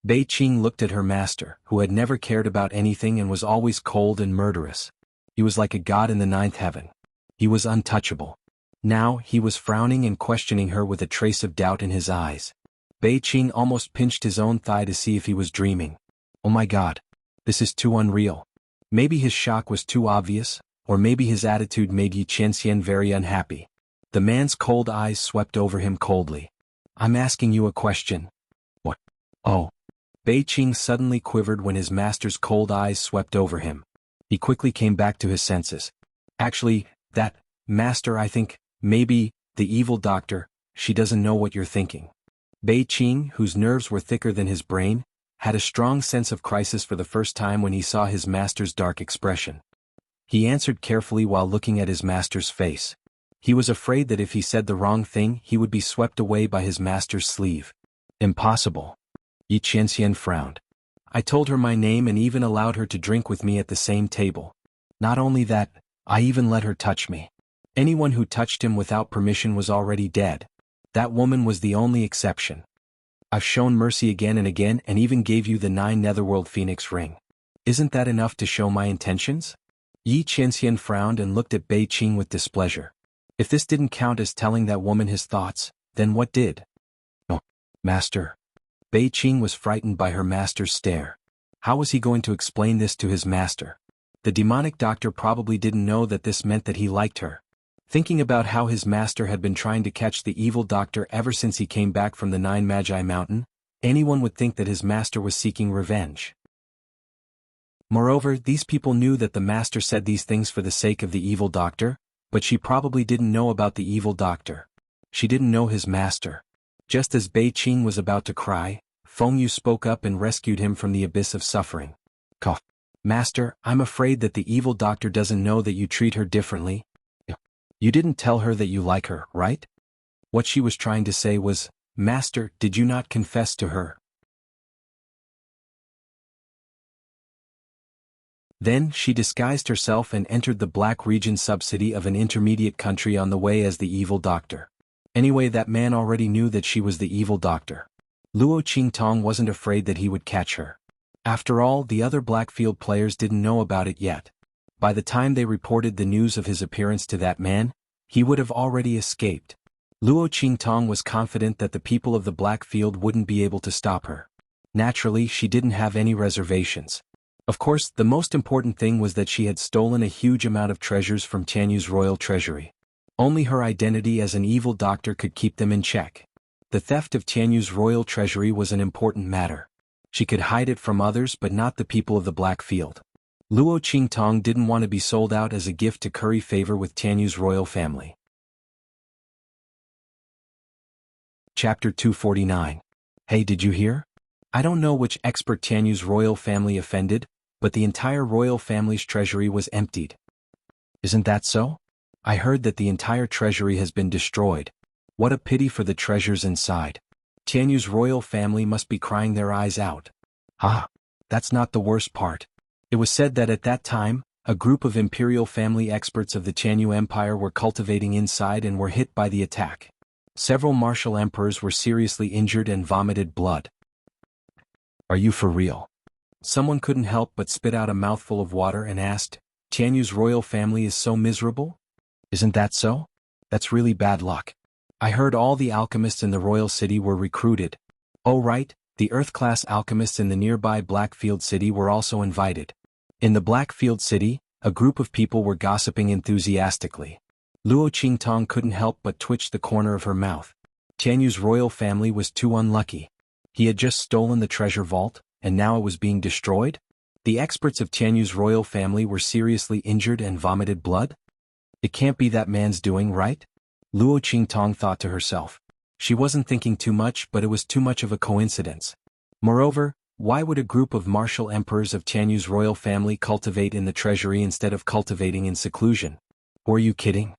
Bei Qing looked at her master, who had never cared about anything and was always cold and murderous. He was like a god in the 9th heaven. He was untouchable. Now, he was frowning and questioning her with a trace of doubt in his eyes. Bei Qing almost pinched his own thigh to see if he was dreaming. Oh my God. This is too unreal. Maybe his shock was too obvious, or maybe his attitude made Yi Qianxian very unhappy. The man's cold eyes swept over him coldly. I'm asking you a question. What? Oh. Bei Qing suddenly quivered when his master's cold eyes swept over him. He quickly came back to his senses. Actually, that, master, I think, maybe, the evil doctor, she doesn't know what you're thinking. Bei Qing, whose nerves were thicker than his brain, had a strong sense of crisis for the first time when he saw his master's dark expression. He answered carefully while looking at his master's face. He was afraid that if he said the wrong thing, he would be swept away by his master's sleeve. Impossible. Yi Qianxian frowned. I told her my name and even allowed her to drink with me at the same table. Not only that, I even let her touch me. Anyone who touched him without permission was already dead. That woman was the only exception. I've shown mercy again and again and even gave you the 9 Netherworld Phoenix ring. Isn't that enough to show my intentions? Yi Qianxian frowned and looked at Bei Qing with displeasure. If this didn't count as telling that woman his thoughts, then what did? Oh, master. Bei Qing was frightened by her master's stare. How was he going to explain this to his master? The demonic doctor probably didn't know that this meant that he liked her. Thinking about how his master had been trying to catch the evil doctor ever since he came back from the 9 Magi Mountain, anyone would think that his master was seeking revenge. Moreover, these people knew that the master said these things for the sake of the evil doctor, but she probably didn't know about the evil doctor. She didn't know his master. Just as Bei Qing was about to cry, Fengyu spoke up and rescued him from the abyss of suffering. Cough. Master, I'm afraid that the evil doctor doesn't know that you treat her differently. You didn't tell her that you like her, right? What she was trying to say was, Master, did you not confess to her? Then she disguised herself and entered the Black Region subsidy of an intermediate country on the way as the evil doctor. Anyway, that man already knew that she was the evil doctor. Luo Qingtong wasn't afraid that he would catch her. After all, the other Blackfield players didn't know about it yet. By the time they reported the news of his appearance to that man, he would have already escaped. Luo Qingtong was confident that the people of the Blackfield wouldn't be able to stop her. Naturally, she didn't have any reservations. Of course, the most important thing was that she had stolen a huge amount of treasures from Tianyu's royal treasury. Only her identity as an evil doctor could keep them in check. The theft of Tianyu's royal treasury was an important matter. She could hide it from others but not the people of the Blackfield. Luo Qingtong didn't want to be sold out as a gift to curry favor with Tianyu's royal family. Chapter 249. Hey, did you hear? I don't know which expert Tianyu's royal family offended, but the entire royal family's treasury was emptied. Isn't that so? I heard that the entire treasury has been destroyed. What a pity for the treasures inside. Tianyu's royal family must be crying their eyes out. Ah, that's not the worst part. It was said that at that time, a group of imperial family experts of the Tianyu Empire were cultivating inside and were hit by the attack. Several martial emperors were seriously injured and vomited blood. Are you for real? Someone couldn't help but spit out a mouthful of water and asked, Tianyu's royal family is so miserable? Isn't that so? That's really bad luck. I heard all the alchemists in the royal city were recruited. Oh right, the Earth-class alchemists in the nearby Blackfield city were also invited. In the Blackfield city, a group of people were gossiping enthusiastically. Luo Qingtong couldn't help but twitch the corner of her mouth. Tianyu's royal family was too unlucky. He had just stolen the treasure vault, and now it was being destroyed? The experts of Tianyu's royal family were seriously injured and vomited blood? It can't be that man's doing, right? Luo Qingtong thought to herself. She wasn't thinking too much, but it was too much of a coincidence. Moreover, why would a group of martial emperors of Tianyu's royal family cultivate in the treasury instead of cultivating in seclusion? Were you kidding?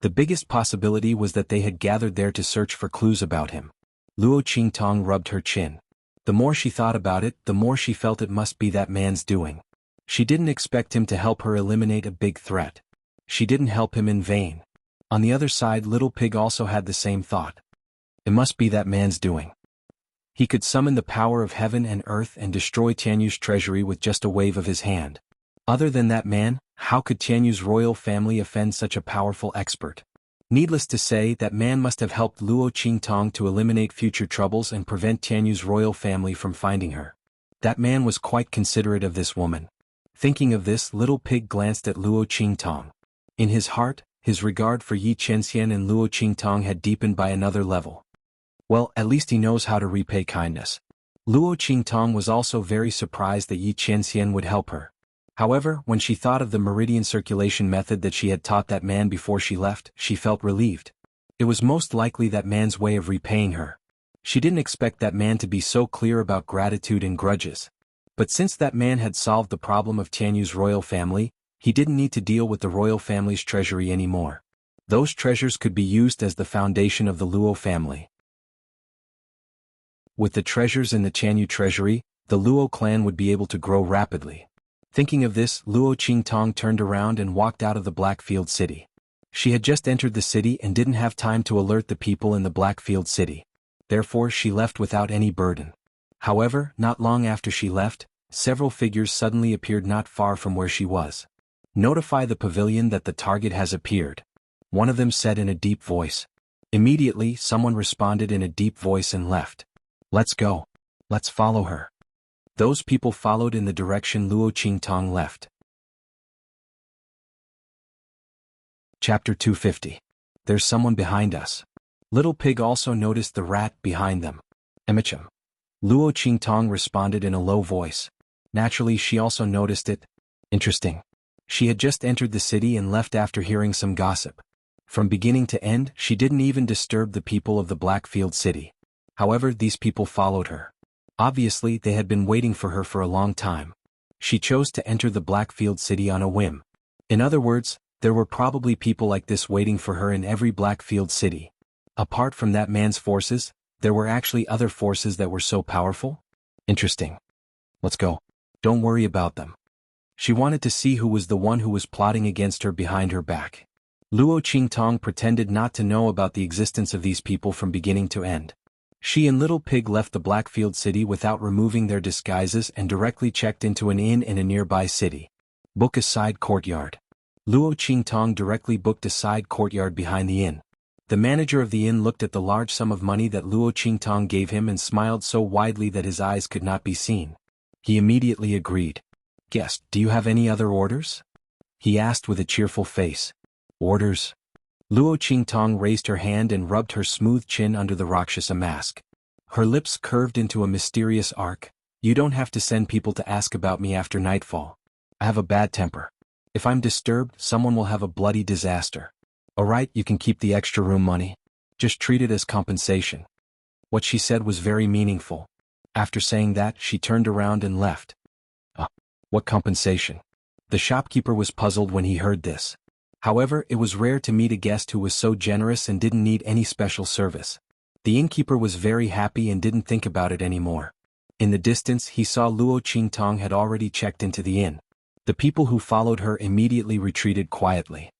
The biggest possibility was that they had gathered there to search for clues about him. Luo Qingtong rubbed her chin. The more she thought about it, the more she felt it must be that man's doing. She didn't expect him to help her eliminate a big threat. She didn't help him in vain. On the other side, Little Pig also had the same thought. It must be that man's doing. He could summon the power of heaven and earth and destroy Tianyu's treasury with just a wave of his hand. Other than that man, how could Tianyu's royal family offend such a powerful expert? Needless to say, that man must have helped Luo Qingtong to eliminate future troubles and prevent Tianyu's royal family from finding her. That man was quite considerate of this woman. Thinking of this, Little Pig glanced at Luo Qingtong. In his heart, his regard for Yi Qianxian and Luo Qingtong had deepened by another level. Well, at least he knows how to repay kindness. Luo Qingtong was also very surprised that Yi Qianxian would help her. However, when she thought of the meridian circulation method that she had taught that man before she left, she felt relieved. It was most likely that man's way of repaying her. She didn't expect that man to be so clear about gratitude and grudges. But since that man had solved the problem of Tianyu's royal family, he didn't need to deal with the royal family's treasury anymore. Those treasures could be used as the foundation of the Luo family. With the treasures in the Tianyu treasury, the Luo clan would be able to grow rapidly. Thinking of this, Luo Qingtong turned around and walked out of the Blackfield city. She had just entered the city and didn't have time to alert the people in the Blackfield city. Therefore, she left without any burden. However, not long after she left, several figures suddenly appeared not far from where she was. Notify the pavilion that the target has appeared. One of them said in a deep voice. Immediately, someone responded in a deep voice and left. Let's go. Let's follow her. Those people followed in the direction Luo Qingtong left. Chapter 250. There's someone behind us. Little Pig also noticed the rat behind them. Emicham. Luo Qingtong responded in a low voice. Naturally, she also noticed it. Interesting. She had just entered the city and left after hearing some gossip. From beginning to end, she didn't even disturb the people of the Blackfield city. However, these people followed her. Obviously, they had been waiting for her for a long time. She chose to enter the Blackfield city on a whim. In other words, there were probably people like this waiting for her in every Blackfield city. Apart from that man's forces, there were actually other forces that were so powerful? Interesting. Let's go. Don't worry about them. She wanted to see who was the one who was plotting against her behind her back. Luo Qingtong pretended not to know about the existence of these people from beginning to end. She and Little Pig left the Blackfield city without removing their disguises and directly checked into an inn in a nearby city. Book a side courtyard. Luo Qingtong directly booked a side courtyard behind the inn. The manager of the inn looked at the large sum of money that Luo Qingtong gave him and smiled so widely that his eyes could not be seen. He immediately agreed. "Guest, do you have any other orders?" he asked with a cheerful face. "Orders?" Luo Qingtong raised her hand and rubbed her smooth chin under the Rakshasa mask. Her lips curved into a mysterious arc. "You don't have to send people to ask about me after nightfall. I have a bad temper. If I'm disturbed, someone will have a bloody disaster. Alright, you can keep the extra room money. Just treat it as compensation." What she said was very meaningful. After saying that, she turned around and left. What compensation? The shopkeeper was puzzled when he heard this. However, it was rare to meet a guest who was so generous and didn't need any special service. The innkeeper was very happy and didn't think about it anymore. In the distance, he saw Luo Qingtong had already checked into the inn. The people who followed her immediately retreated quietly.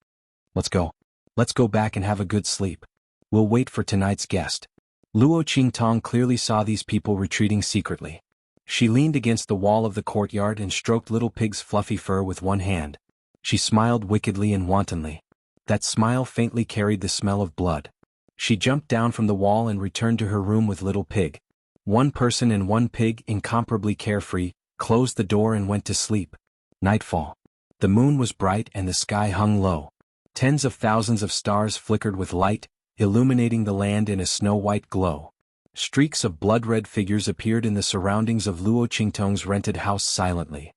Let's go. Let's go back and have a good sleep. We'll wait for tonight's guest." Luo Qingtong clearly saw these people retreating secretly. She leaned against the wall of the courtyard and stroked Little Pig's fluffy fur with one hand. She smiled wickedly and wantonly. That smile faintly carried the smell of blood. She jumped down from the wall and returned to her room with Little Pig. One person and one pig, incomparably carefree, closed the door and went to sleep. Nightfall. The moon was bright and the sky hung low. Tens of thousands of stars flickered with light, illuminating the land in a snow-white glow. Streaks of blood-red figures appeared in the surroundings of Luo Qingtong's rented house silently.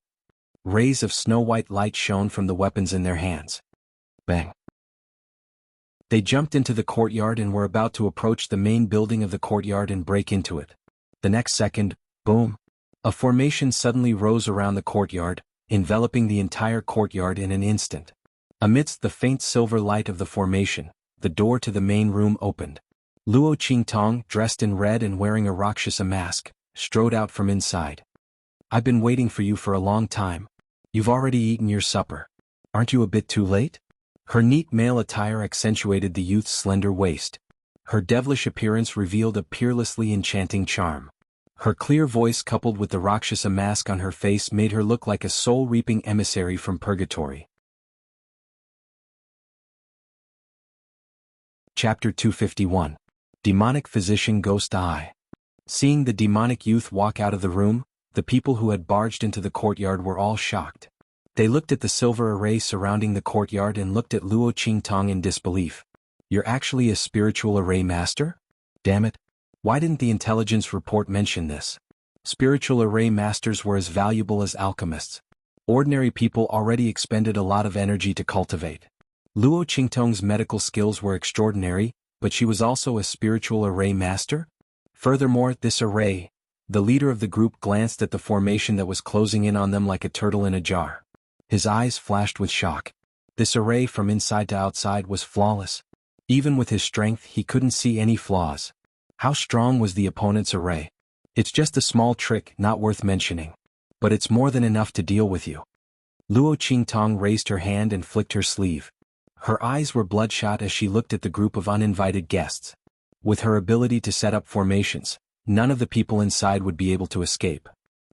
Rays of snow-white light shone from the weapons in their hands. Bang! They jumped into the courtyard and were about to approach the main building of the courtyard and break into it. The next second, boom! A formation suddenly rose around the courtyard, enveloping the entire courtyard in an instant. Amidst the faint silver light of the formation, the door to the main room opened. Luo Qingtong, dressed in red and wearing a Rakshasa mask, strode out from inside. "I've been waiting for you for a long time. You've already eaten your supper. Aren't you a bit too late?" Her neat male attire accentuated the youth's slender waist. Her devilish appearance revealed a peerlessly enchanting charm. Her clear voice coupled with the Rakshasa mask on her face made her look like a soul-reaping emissary from purgatory. Chapter 251. Demonic Physician Ghost Eye. Seeing the demonic youth walk out of the room, the people who had barged into the courtyard were all shocked. They looked at the silver array surrounding the courtyard and looked at Luo Qingtong in disbelief. "You're actually a spiritual array master? Damn it. Why didn't the intelligence report mention this?" Spiritual array masters were as valuable as alchemists. Ordinary people already expended a lot of energy to cultivate. Luo Qingtong's medical skills were extraordinary, but she was also a spiritual array master? Furthermore, this array, the leader of the group glanced at the formation that was closing in on them like a turtle in a jar. His eyes flashed with shock. This array from inside to outside was flawless. Even with his strength, he couldn't see any flaws. How strong was the opponent's array? "It's just a small trick, not worth mentioning. But it's more than enough to deal with you." Luo Qingtong raised her hand and flicked her sleeve. Her eyes were bloodshot as she looked at the group of uninvited guests. With her ability to set up formations, none of the people inside would be able to escape.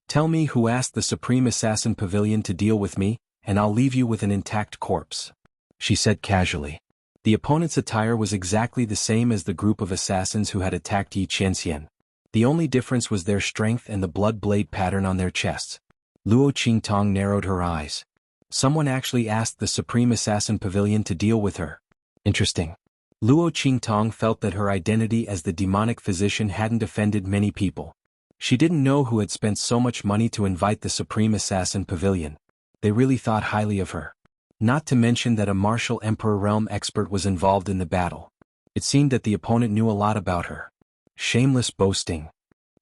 "Tell me who asked the Supreme Assassin Pavilion to deal with me, and I'll leave you with an intact corpse," she said casually. The opponent's attire was exactly the same as the group of assassins who had attacked xianxia. The only difference was their strength and the blood blade pattern on their chests. Luo Qingtong narrowed her eyes. Someone actually asked the Supreme Assassin Pavilion to deal with her. Interesting. Luo Qingtong felt that her identity as the demonic physician hadn't offended many people. She didn't know who had spent so much money to invite the Supreme Assassin Pavilion. They really thought highly of her. Not to mention that a martial emperor realm expert was involved in the battle. It seemed that the opponent knew a lot about her. Shameless boasting.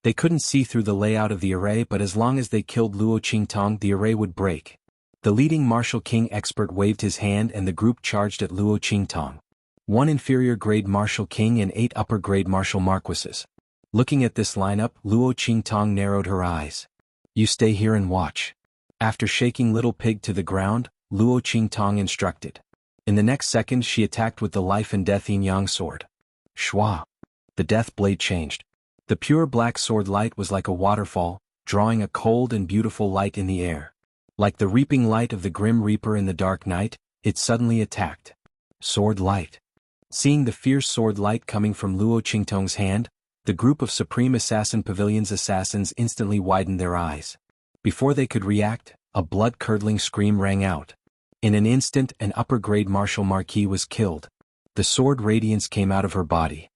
They couldn't see through the layout of the array, but as long as they killed Luo Qingtong, the array would break. The leading martial king expert waved his hand and the group charged at Luo Qingtong. 1 inferior grade martial king and 8 upper grade martial marquises. Looking at this lineup, Luo Qingtong narrowed her eyes. "You stay here and watch." After shaking Little Pig to the ground, Luo Qingtong instructed. In the next second she attacked with the life and death yin-yang sword. Shwa! The death blade changed. The pure black sword light was like a waterfall, drawing a cold and beautiful light in the air. Like the reaping light of the grim reaper in the dark night, it suddenly attacked. Sword light. Seeing the fierce sword light coming from Luo Qingtong's hand, the group of Supreme Assassin Pavilion's assassins instantly widened their eyes. Before they could react, a blood-curdling scream rang out. In an instant an upper-grade martial marquis was killed. The sword radiance came out of her body.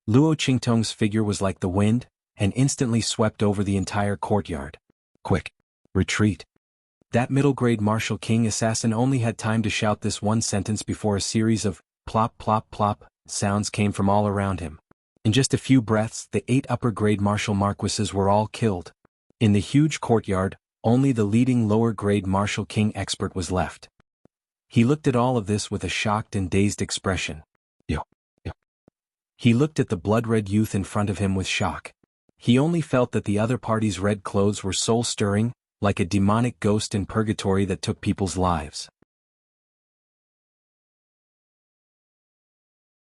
Luo Qingtong's figure was like the wind, and instantly swept over the entire courtyard. Quick! Retreat! That middle-grade martial king assassin only had time to shout this one sentence before a series of plop plop plop sounds came from all around him. In just a few breaths the 8 upper-grade martial marquises were all killed. In the huge courtyard, only the leading lower-grade martial king expert was left. He looked at all of this with a shocked and dazed expression. Yo. He looked at the blood-red youth in front of him with shock. He only felt that the other party's red clothes were soul-stirring, like a demonic ghost in purgatory that took people's lives.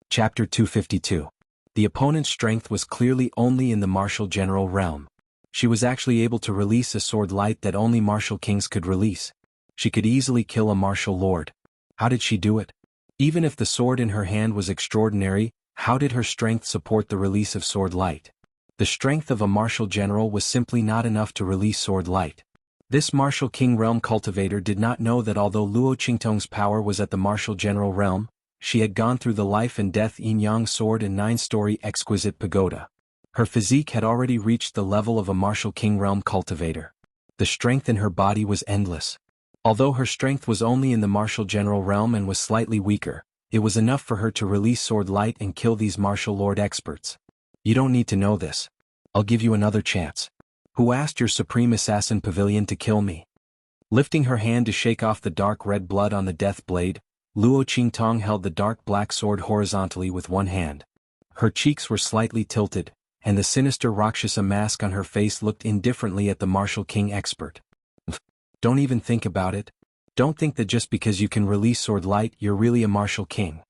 Chapter 252. The opponent's strength was clearly only in the martial general realm. She was actually able to release a sword light that only martial kings could release. She could easily kill a martial lord. How did she do it? Even if the sword in her hand was extraordinary, how did her strength support the release of sword light? The strength of a martial general was simply not enough to release sword light. This martial king realm cultivator did not know that although Luo Qingtong's power was at the martial general realm, she had gone through the life and death yin-yang sword and 9-story exquisite pagoda. Her physique had already reached the level of a martial king realm cultivator. The strength in her body was endless. Although her strength was only in the martial general realm and was slightly weaker, it was enough for her to release sword light and kill these martial lord experts. You don't need to know this. I'll give you another chance. Who asked your Supreme Assassin Pavilion to kill me? Lifting her hand to shake off the dark red blood on the death blade, Luo Qingtong held the dark black sword horizontally with one hand. Her cheeks were slightly tilted, and the sinister Rakshasa mask on her face looked indifferently at the martial king expert. Don't even think about it. Don't think that just because you can release sword light you're really a martial king.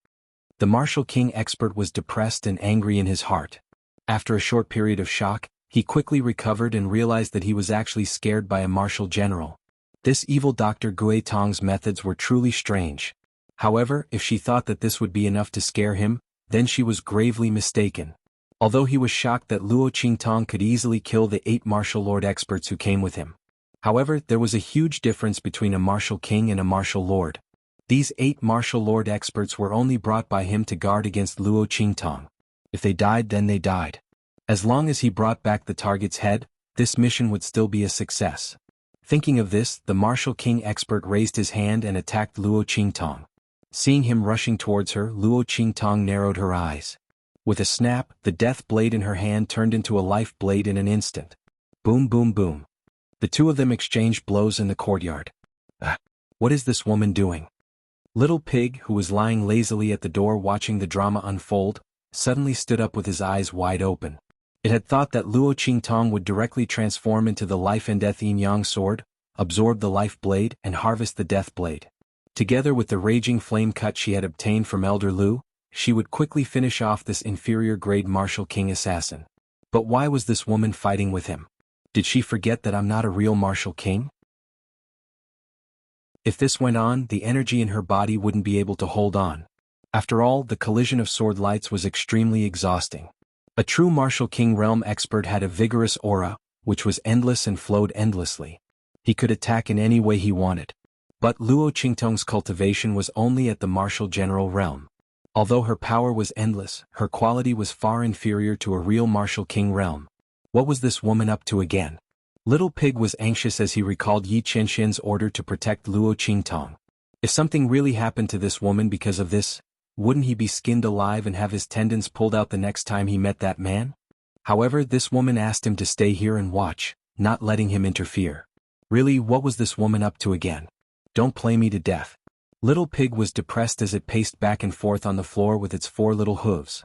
The martial king expert was depressed and angry in his heart. After a short period of shock, he quickly recovered and realized that he was actually scared by a martial general. This evil Dr. Gui Tong's methods were truly strange. However, if she thought that this would be enough to scare him, then she was gravely mistaken. Although he was shocked that Luo Qingtong could easily kill the 8 martial lord experts who came with him. However, there was a huge difference between a martial king and a martial lord. These 8 martial lord experts were only brought by him to guard against Luo Qingtong. If they died, then they died. As long as he brought back the target's head, this mission would still be a success. Thinking of this, the martial king expert raised his hand and attacked Luo Qingtong. Seeing him rushing towards her, Luo Qingtong narrowed her eyes. With a snap, the death blade in her hand turned into a life blade in an instant. Boom boom boom. The two of them exchanged blows in the courtyard. What is this woman doing? Little Pig, who was lying lazily at the door watching the drama unfold, suddenly stood up with his eyes wide open. It had thought that Luo Qingtong would directly transform into the life and death yin-yang sword, absorb the life blade, and harvest the death blade. Together with the raging flame cut she had obtained from Elder Lu, she would quickly finish off this inferior grade martial king assassin. But why was this woman fighting with him? Did she forget that I'm not a real martial king? If this went on, the energy in her body wouldn't be able to hold on. After all, the collision of sword lights was extremely exhausting. A true martial king realm expert had a vigorous aura, which was endless and flowed endlessly. He could attack in any way he wanted. But Luo Qingtong's cultivation was only at the martial general realm. Although her power was endless, her quality was far inferior to a real martial king realm. What was this woman up to again? Little Pig was anxious as he recalled Yi Qianxian's order to protect Luo Qingtong. If something really happened to this woman because of this, wouldn't he be skinned alive and have his tendons pulled out the next time he met that man? However, this woman asked him to stay here and watch, not letting him interfere. Really, what was this woman up to again? Don't play me to death. Little Pig was depressed as it paced back and forth on the floor with its 4 little hooves.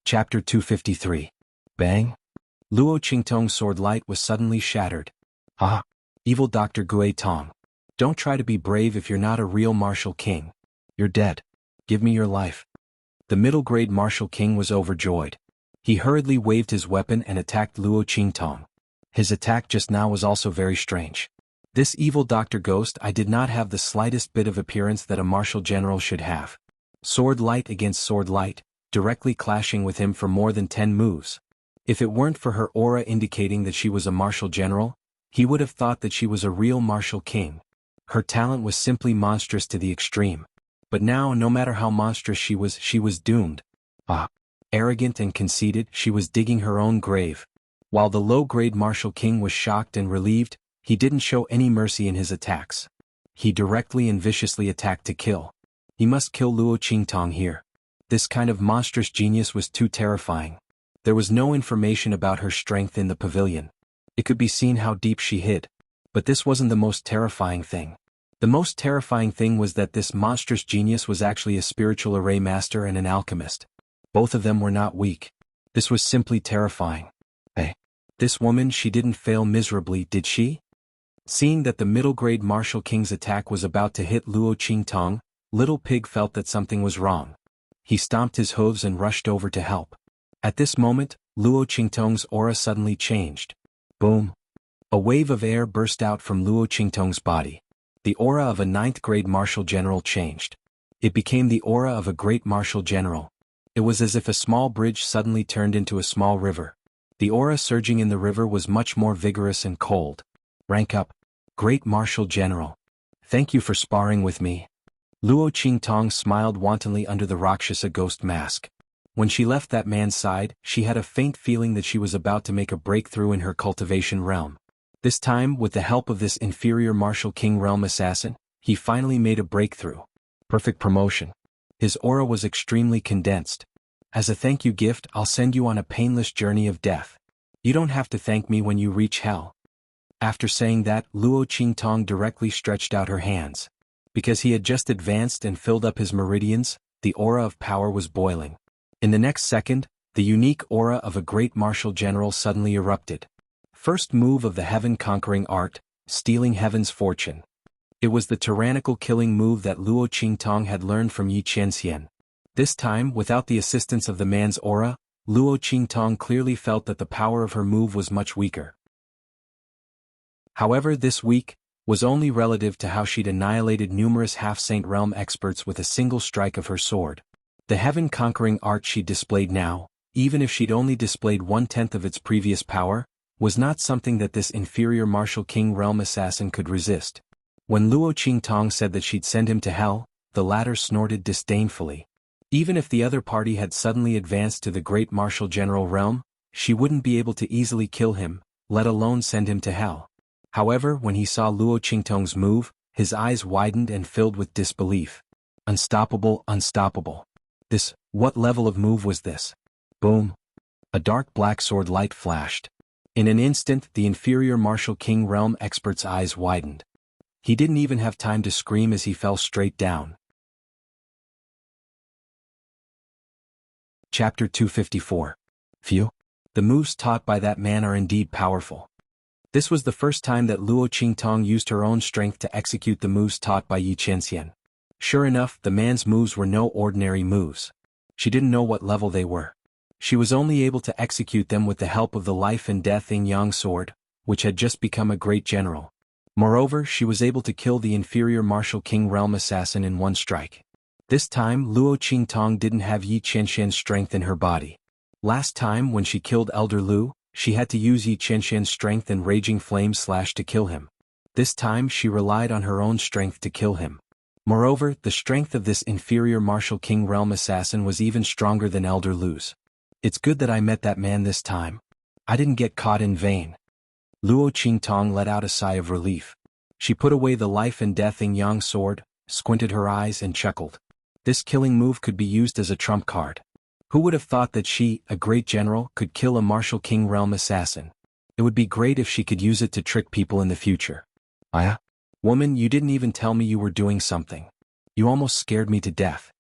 Chapter 253. Bang! Luo Qingtong's sword light was suddenly shattered. Ah! Evil Dr. Gui Tong. Don't try to be brave if you're not a real martial king. You're dead. Give me your life. The middle-grade martial king was overjoyed. He hurriedly waved his weapon and attacked Luo Qingtong. His attack just now was also very strange. This evil Dr. Ghost I did not have the slightest bit of appearance that a martial general should have. Sword light against sword light, directly clashing with him for more than 10 moves. If it weren't for her aura indicating that she was a martial general, he would have thought that she was a real martial king. Her talent was simply monstrous to the extreme. But now, no matter how monstrous she was doomed. Arrogant and conceited, she was digging her own grave. While the low-grade martial king was shocked and relieved, he didn't show any mercy in his attacks. He directly and viciously attacked to kill. He must kill Luo Qingtong here. This kind of monstrous genius was too terrifying. There was no information about her strength in the pavilion. It could be seen how deep she hid. But this wasn't the most terrifying thing. The most terrifying thing was that this monstrous genius was actually a spiritual array master and an alchemist. Both of them were not weak. This was simply terrifying. This woman, she didn't fail miserably, did she? Seeing that the middle-grade martial king's attack was about to hit Luo Qingtong, Little Pig felt that something was wrong. He stomped his hooves and rushed over to help. At this moment, Luo Qingtong's aura suddenly changed. Boom! A wave of air burst out from Luo Qingtong's body. The aura of a 9th-grade martial general changed. It became the aura of a great martial general. It was as if a small bridge suddenly turned into a small river. The aura surging in the river was much more vigorous and cold. Rank up. Great martial general. Thank you for sparring with me. Luo Qingtong smiled wantonly under the Rakshasa ghost mask. When she left that man's side, she had a faint feeling that she was about to make a breakthrough in her cultivation realm. This time, with the help of this inferior martial king realm assassin, he finally made a breakthrough. Perfect promotion. His aura was extremely condensed. As a thank you gift, I'll send you on a painless journey of death. You don't have to thank me when you reach hell. After saying that, Luo Qingtong directly stretched out her hands. Because he had just advanced and filled up his meridians, the aura of power was boiling. In the next second, the unique aura of a great martial general suddenly erupted. First move of the heaven-conquering art, stealing heaven's fortune. It was the tyrannical killing move that Luo Qingtong had learned from xianxia. This time, without the assistance of the man's aura, Luo Qingtong clearly felt that the power of her move was much weaker. However, this weak was only relative to how she'd annihilated numerous half-saint realm experts with a single strike of her sword. The heaven-conquering art she displayed now, even if she'd only displayed 1/10 of its previous power, was not something that this inferior martial king realm assassin could resist. When Luo Qingtong said that she'd send him to hell, the latter snorted disdainfully. Even if the other party had suddenly advanced to the great martial general realm, she wouldn't be able to easily kill him, let alone send him to hell. However, when he saw Luo Qingtong's move, his eyes widened and filled with disbelief. Unstoppable, unstoppable. What level of move was this? Boom! A dark black sword light flashed. In an instant, the inferior martial king realm expert's eyes widened. He didn't even have time to scream as he fell straight down. Chapter 254. Phew. The moves taught by that man are indeed powerful. This was the first time that Luo Qingtong used her own strength to execute the moves taught by xianxia. Sure enough, the man's moves were no ordinary moves. She didn't know what level they were. She was only able to execute them with the help of the life and death yin-yang sword, which had just become a great general. Moreover, she was able to kill the inferior martial king realm assassin in one strike. This time, Luo Qingtong didn't have xianxia's strength in her body. Last time, when she killed Elder Lu, she had to use xianxia's strength and raging flame slash to kill him. This time, she relied on her own strength to kill him. Moreover, the strength of this inferior martial king realm assassin was even stronger than Elder Lu's. It's good that I met that man this time. I didn't get caught in vain. Luo Qingtong let out a sigh of relief. She put away the life and death yin-yang sword, squinted her eyes and chuckled. This killing move could be used as a trump card. Who would have thought that she, a great general, could kill a martial king realm assassin? It would be great if she could use it to trick people in the future. Woman, you didn't even tell me you were doing something. You almost scared me to death.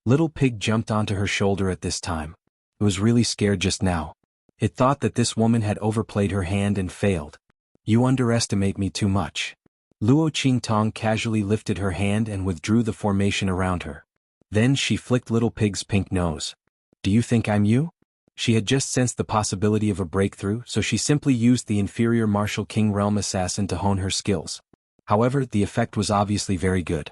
Little Pig jumped onto her shoulder at this time. It was really scared just now. It thought that this woman had overplayed her hand and failed. You underestimate me too much. Luo Qingtong casually lifted her hand and withdrew the formation around her. Then she flicked Little Pig's pink nose. Do you think I'm you? She had just sensed the possibility of a breakthrough, so she simply used the inferior martial king realm assassin to hone her skills. However, the effect was obviously very good.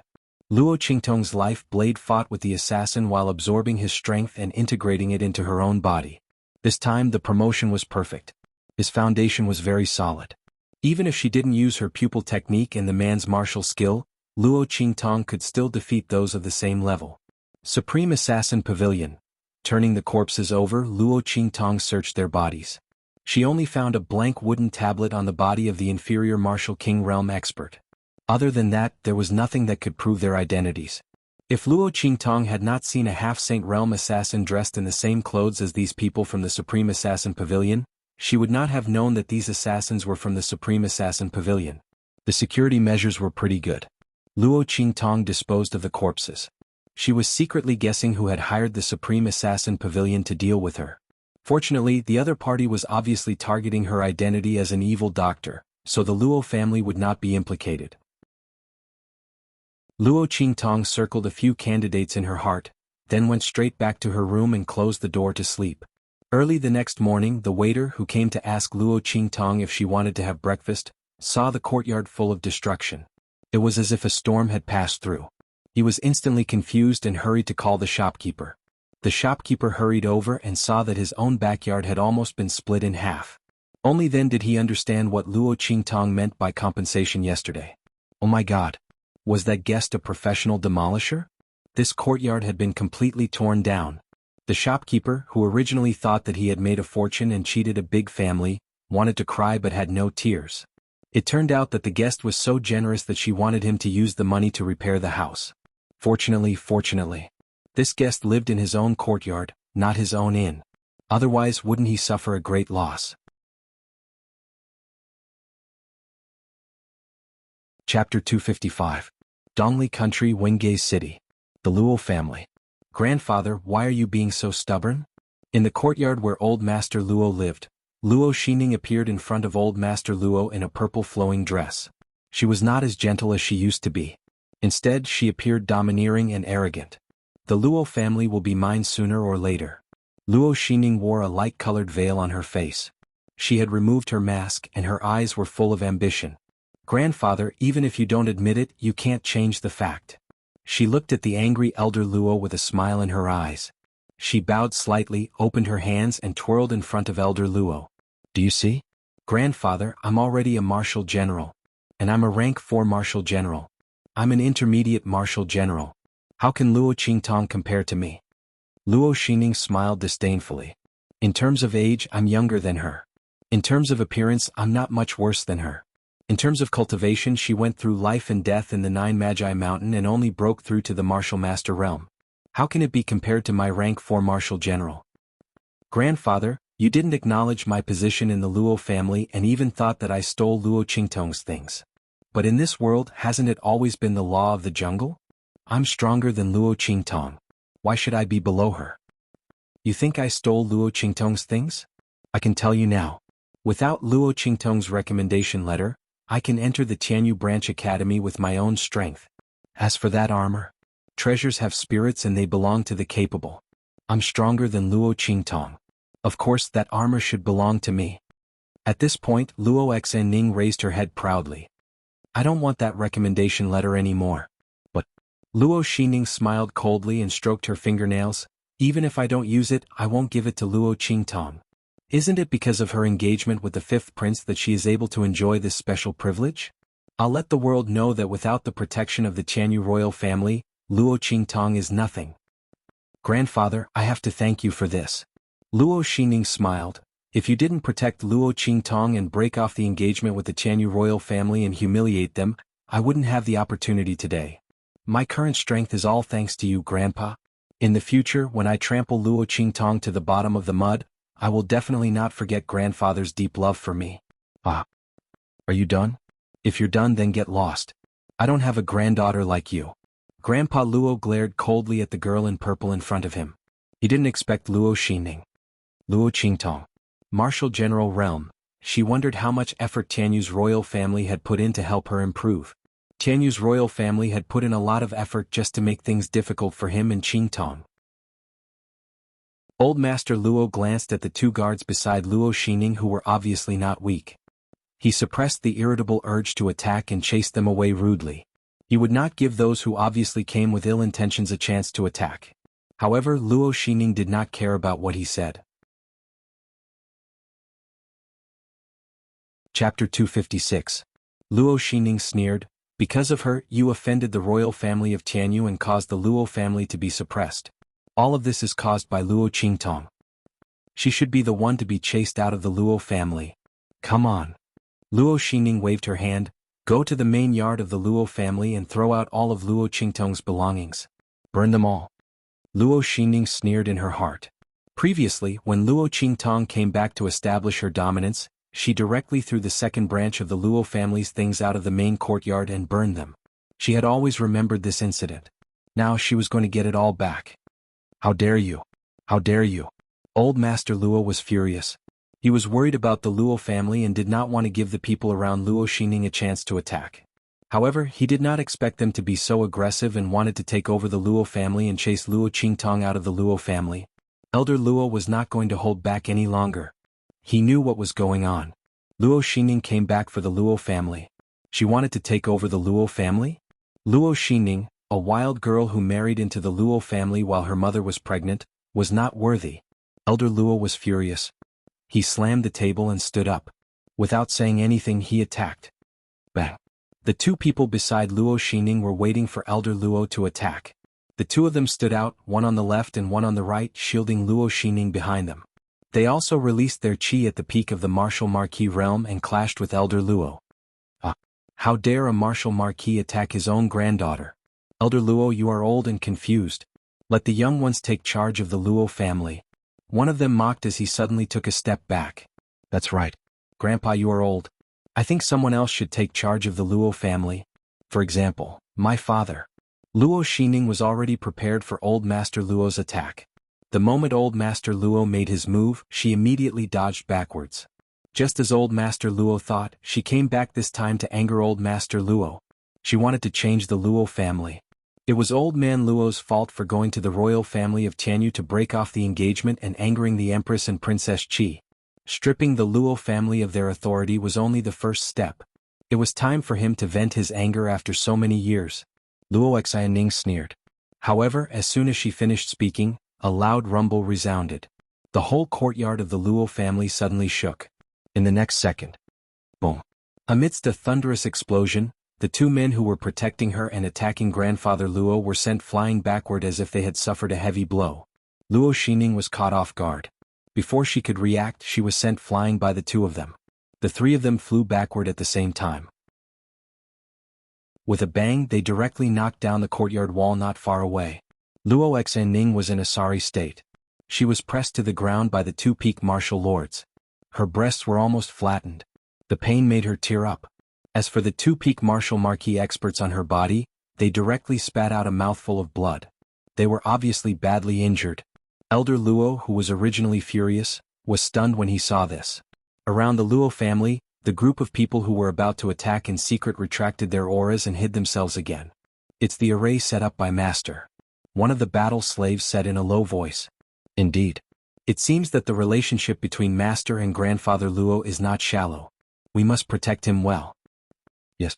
Luo Qingtong's life blade fought with the assassin while absorbing his strength and integrating it into her own body. This time the promotion was perfect. His foundation was very solid. Even if she didn't use her pupil technique and the man's martial skill, Luo Qingtong could still defeat those of the same level. Supreme Assassin Pavilion. Turning the corpses over, Luo Qingtong searched their bodies. She only found a blank wooden tablet on the body of the inferior martial king realm expert. Other than that, there was nothing that could prove their identities. If Luo Qingtong had not seen a half-saint realm assassin dressed in the same clothes as these people from the Supreme Assassin Pavilion, she would not have known that these assassins were from the Supreme Assassin Pavilion. The security measures were pretty good. Luo Qingtong disposed of the corpses. She was secretly guessing who had hired the Supreme Assassin Pavilion to deal with her. Fortunately, the other party was obviously targeting her identity as an evil doctor, so the Luo family would not be implicated. Luo Qingtong circled a few candidates in her heart, then went straight back to her room and closed the door to sleep. Early the next morning, the waiter who came to ask Luo Qingtong if she wanted to have breakfast, saw the courtyard full of destruction. It was as if a storm had passed through. He was instantly confused and hurried to call the shopkeeper. The shopkeeper hurried over and saw that his own backyard had almost been split in half. Only then did he understand what Luo Qingtong meant by compensation yesterday. Oh my god. Was that guest a professional demolisher? This courtyard had been completely torn down. The shopkeeper, who originally thought that he had made a fortune and cheated a big family, wanted to cry but had no tears. It turned out that the guest was so generous that she wanted him to use the money to repair the house. Fortunately, this guest lived in his own courtyard, not his own inn. Otherwise, wouldn't he suffer a great loss? Chapter 255. Dongli Country, Wingay City. The Luo family. Grandfather, why are you being so stubborn? In the courtyard where Old Master Luo lived, Luo Xining appeared in front of Old Master Luo in a purple flowing dress. She was not as gentle as she used to be. Instead, she appeared domineering and arrogant. The Luo family will be mine sooner or later. Luo Xining wore a light-colored veil on her face. She had removed her mask and her eyes were full of ambition. Grandfather, even if you don't admit it, you can't change the fact. She looked at the angry elder Luo with a smile in her eyes. She bowed slightly, opened her hands and twirled in front of elder Luo. Do you see? Grandfather, I'm already a martial general. And I'm a rank 4 martial general. I'm an intermediate martial general. How can Luo Qingtong compare to me? Luo Xining smiled disdainfully. In terms of age, I'm younger than her. In terms of appearance, I'm not much worse than her. In terms of cultivation, she went through life and death in the 9 Magi Mountain and only broke through to the martial master realm. How can it be compared to my rank 4 martial general? Grandfather, you didn't acknowledge my position in the Luo family and even thought that I stole Luo Qingtong's things. But in this world, hasn't it always been the law of the jungle? I'm stronger than Luo Qingtong. Why should I be below her? You think I stole Luo Qingtong's things? I can tell you now. Without Luo Qingtong's recommendation letter, I can enter the Tianyu Branch Academy with my own strength. As for that armor, treasures have spirits and they belong to the capable. I'm stronger than Luo Qingtong. Of course, that armor should belong to me. At this point, Luo Xining raised her head proudly. I don't want that recommendation letter anymore. But Luo Xining smiled coldly and stroked her fingernails. Even if I don't use it, I won't give it to Luo Qingtong. Isn't it because of her engagement with the 5th prince that she is able to enjoy this special privilege? I'll let the world know that without the protection of the Tianyu royal family, Luo Qingtong is nothing. Grandfather, I have to thank you for this. Luo Xining smiled. If you didn't protect Luo Qingtong and break off the engagement with the Tianyu royal family and humiliate them, I wouldn't have the opportunity today. My current strength is all thanks to you, Grandpa. In the future, when I trample Luo Qingtong to the bottom of the mud, I will definitely not forget Grandfather's deep love for me. Ah. Are you done? If you're done, then get lost. I don't have a granddaughter like you. Grandpa Luo glared coldly at the girl in purple in front of him. He didn't expect Luo Xining. Luo Qingtong. Martial General Realm, she wondered how much effort Tianyu's royal family had put in to help her improve. Tianyu's royal family had put in a lot of effort just to make things difficult for him and Qingtong. Old Master Luo glanced at the two guards beside Luo Xining who were obviously not weak. He suppressed the irritable urge to attack and chased them away rudely. He would not give those who obviously came with ill intentions a chance to attack. However, Luo Xining did not care about what he said. Chapter 256. Luo Xining sneered, "Because of her, you offended the royal family of Tianyu and caused the Luo family to be suppressed. All of this is caused by Luo Qingtong. She should be the one to be chased out of the Luo family. Come on." Luo Xining waved her hand. "Go to the main yard of the Luo family and throw out all of Luo Qingtong's belongings. Burn them all." Luo Xining sneered in her heart. Previously, when Luo Qingtong came back to establish her dominance, she directly threw the second branch of the Luo family's things out of the main courtyard and burned them. She had always remembered this incident. Now she was going to get it all back. "How dare you! How dare you!" Old Master Luo was furious. He was worried about the Luo family and did not want to give the people around Luo Xining a chance to attack. However, he did not expect them to be so aggressive and wanted to take over the Luo family and chase Luo Qingtong out of the Luo family. Elder Luo was not going to hold back any longer. He knew what was going on. Luo Xining came back for the Luo family. She wanted to take over the Luo family? Luo Xining, a wild girl who married into the Luo family while her mother was pregnant, was not worthy. Elder Luo was furious. He slammed the table and stood up. Without saying anything, he attacked. Bang! The two people beside Luo Xining were waiting for Elder Luo to attack. The two of them stood out, one on the left and one on the right, shielding Luo Xining behind them. They also released their chi at the peak of the martial marquis realm and clashed with Elder Luo. How dare a martial marquis attack his own granddaughter? Elder Luo, you are old and confused. Let the young ones take charge of the Luo family. One of them mocked as he suddenly took a step back. That's right. Grandpa, you are old. I think someone else should take charge of the Luo family. For example, my father. Luo Xining was already prepared for Old Master Luo's attack. The moment Old Master Luo made his move, she immediately dodged backwards. Just as Old Master Luo thought, she came back this time to anger Old Master Luo. She wanted to change the Luo family. It was Old Man Luo's fault for going to the royal family of Tianyu to break off the engagement and angering the Empress and Princess Qi. Stripping the Luo family of their authority was only the first step. It was time for him to vent his anger after so many years. Luo Xianing sneered. However, as soon as she finished speaking, a loud rumble resounded. The whole courtyard of the Luo family suddenly shook. In the next second, boom! Amidst a thunderous explosion, the two men who were protecting her and attacking Grandfather Luo were sent flying backward as if they had suffered a heavy blow. Luo Xining was caught off guard. Before she could react, she was sent flying by the two of them. The three of them flew backward at the same time. With a bang, they directly knocked down the courtyard wall not far away. Luo Xining was in a sorry state. She was pressed to the ground by the two peak martial lords. Her breasts were almost flattened. The pain made her tear up. As for the two peak martial marquis experts on her body, they directly spat out a mouthful of blood. They were obviously badly injured. Elder Luo, who was originally furious, was stunned when he saw this. Around the Luo family, the group of people who were about to attack in secret retracted their auras and hid themselves again. It's the array set up by Master. One of the battle slaves said in a low voice. Indeed. It seems that the relationship between Master and Grandfather Luo is not shallow. We must protect him well. Yes.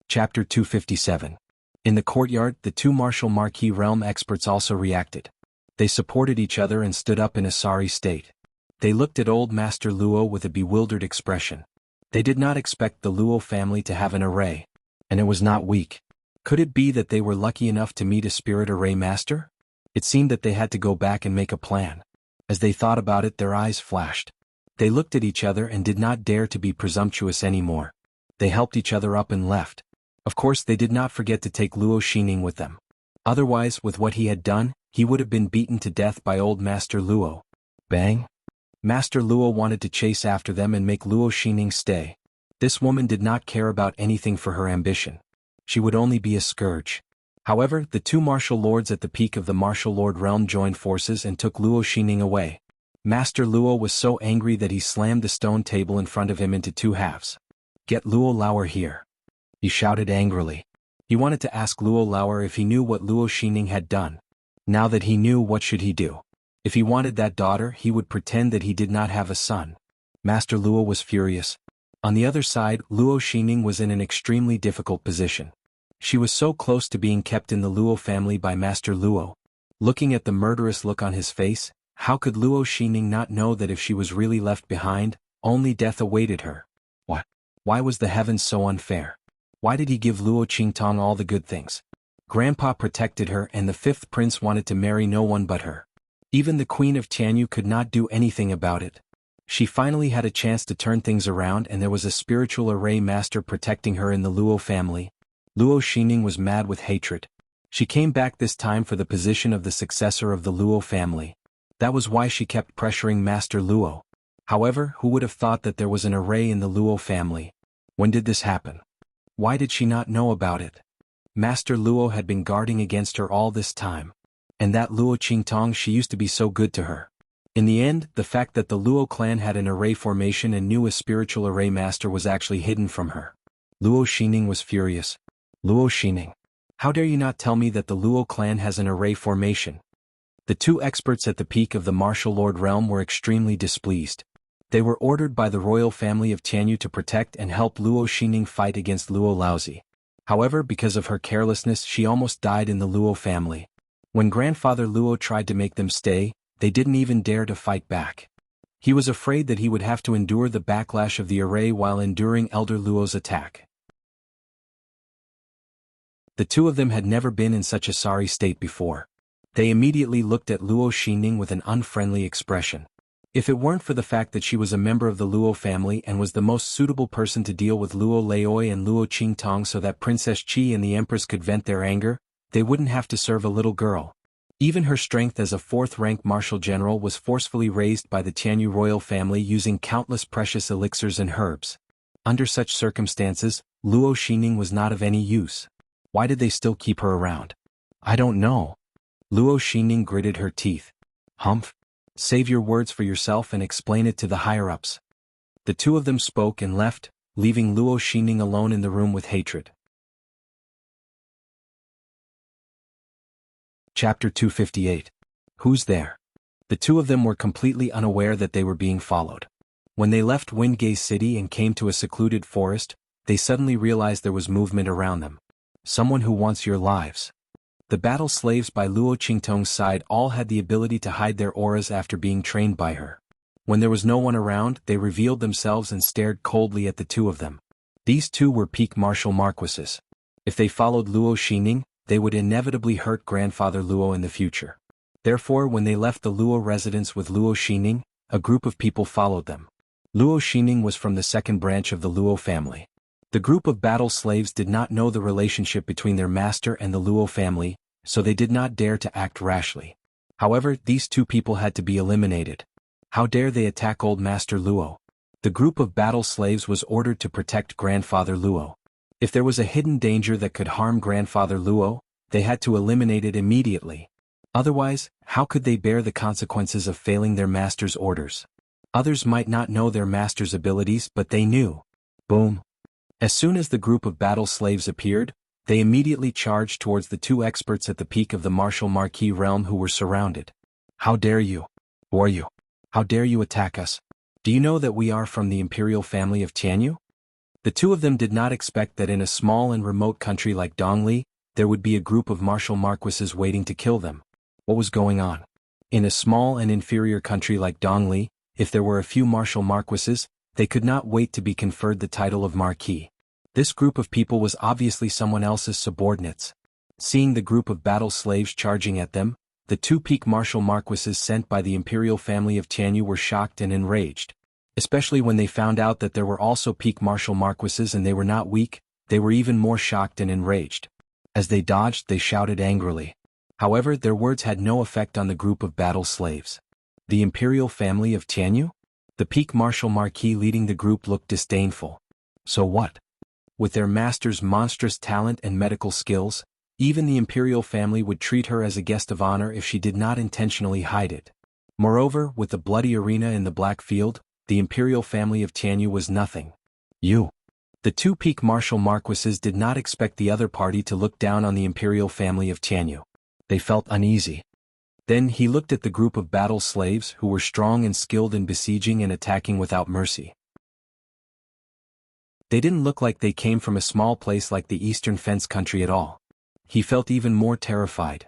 Chapter 257. In the courtyard, the two martial marquis realm experts also reacted. They supported each other and stood up in a sorry state. They looked at Old Master Luo with a bewildered expression. They did not expect the Luo family to have an array. And it was not weak. Could it be that they were lucky enough to meet a spirit array master? It seemed that they had to go back and make a plan. As they thought about it, their eyes flashed. They looked at each other and did not dare to be presumptuous anymore. They helped each other up and left. Of course, they did not forget to take Luo Xining with them. Otherwise, with what he had done, he would have been beaten to death by Old Master Luo. Bang! Master Luo wanted to chase after them and make Luo Xining stay. This woman did not care about anything for her ambition. She would only be a scourge. However, the two martial lords at the peak of the martial lord realm joined forces and took Luo Xingning away. Master Luo was so angry that he slammed the stone table in front of him into two halves. "Get Luo Lauer here," he shouted angrily. He wanted to ask Luo Lauer if he knew what Luo Xingning had done. Now that he knew, what should he do? If he wanted that daughter, he would pretend that he did not have a son. Master Luo was furious. On the other side, Luo Xingning was in an extremely difficult position. She was so close to being kept in the Luo family by Master Luo. Looking at the murderous look on his face, how could Luo Xingning not know that if she was really left behind, only death awaited her? What? Why was the heavens so unfair? Why did he give Luo Qingtong all the good things? Grandpa protected her, and the fifth prince wanted to marry no one but her. Even the queen of Tianyu could not do anything about it. She finally had a chance to turn things around, and there was a spiritual array master protecting her in the Luo family. Luo Xingning was mad with hatred. She came back this time for the position of the successor of the Luo family. That was why she kept pressuring Master Luo. However, who would have thought that there was an array in the Luo family? When did this happen? Why did she not know about it? Master Luo had been guarding against her all this time. And that Luo Qingtong, she used to be so good to her. In the end, the fact that the Luo clan had an array formation and knew a spiritual array master was actually hidden from her. Luo Xingning was furious. "Luo Xingning, how dare you not tell me that the Luo clan has an array formation?" The two experts at the peak of the martial lord realm were extremely displeased. They were ordered by the royal family of Tianyu to protect and help Luo Xingning fight against Luo Laozi. However, because of her carelessness, she almost died in the Luo family. When grandfather Luo tried to make them stay, they didn't even dare to fight back. He was afraid that he would have to endure the backlash of the array while enduring Elder Luo's attack. The two of them had never been in such a sorry state before. They immediately looked at Luo Xingning with an unfriendly expression. If it weren't for the fact that she was a member of the Luo family and was the most suitable person to deal with Luo Laoi and Luo Qingtong so that Princess Qi and the Empress could vent their anger, they wouldn't have to serve a little girl. Even her strength as a fourth-rank martial general was forcefully raised by the Tianyu royal family using countless precious elixirs and herbs. Under such circumstances, Luo Xingning was not of any use. Why did they still keep her around? I don't know. Luo Xingning gritted her teeth. Humph. Save your words for yourself and explain it to the higher-ups. The two of them spoke and left, leaving Luo Xingning alone in the room with hatred. Chapter 258. Who's there? The two of them were completely unaware that they were being followed. When they left Windgate City and came to a secluded forest, they suddenly realized there was movement around them. Someone who wants your lives. The battle slaves by Luo Qingtong's side all had the ability to hide their auras after being trained by her. When there was no one around, they revealed themselves and stared coldly at the two of them. These two were peak martial marquises. If they followed Luo Xingning, they would inevitably hurt grandfather Luo in the future. Therefore, when they left the Luo residence with Luo Xingning, a group of people followed them. Luo Xingning was from the second branch of the Luo family. The group of battle slaves did not know the relationship between their master and the Luo family, so they did not dare to act rashly. However, these two people had to be eliminated. How dare they attack old Master Luo? The group of battle slaves was ordered to protect grandfather Luo. If there was a hidden danger that could harm grandfather Luo, they had to eliminate it immediately. Otherwise, how could they bear the consequences of failing their master's orders? Others might not know their master's abilities, but they knew. Boom. As soon as the group of battle slaves appeared, they immediately charged towards the two experts at the peak of the martial marquis realm who were surrounded. How dare you? Who are you? How dare you attack us? Do you know that we are from the imperial family of Tianyu? The two of them did not expect that in a small and remote country like Dongli, there would be a group of martial marquises waiting to kill them. What was going on? In a small and inferior country like Dongli, if there were a few martial marquises, they could not wait to be conferred the title of marquis. This group of people was obviously someone else's subordinates. Seeing the group of battle slaves charging at them, the two peak martial marquises sent by the imperial family of Tianyu were shocked and enraged. Especially when they found out that there were also peak martial marquises and they were not weak, they were even more shocked and enraged. As they dodged, they shouted angrily. However, their words had no effect on the group of battle slaves. The imperial family of Tianyu? The peak martial marquis leading the group looked disdainful. So what? With their master's monstrous talent and medical skills, Even the imperial family would treat her as a guest of honor if she did not intentionally hide it. Moreover, with the bloody arena in the Black Field, the imperial family of Xianxia was nothing. The two peak martial marquises did not expect the other party to look down on the imperial family of Xianxia. They felt uneasy. Then he looked at the group of battle slaves who were strong and skilled in besieging and attacking without mercy. They didn't look like they came from a small place like the Eastern Fence country at all. He felt even more terrified.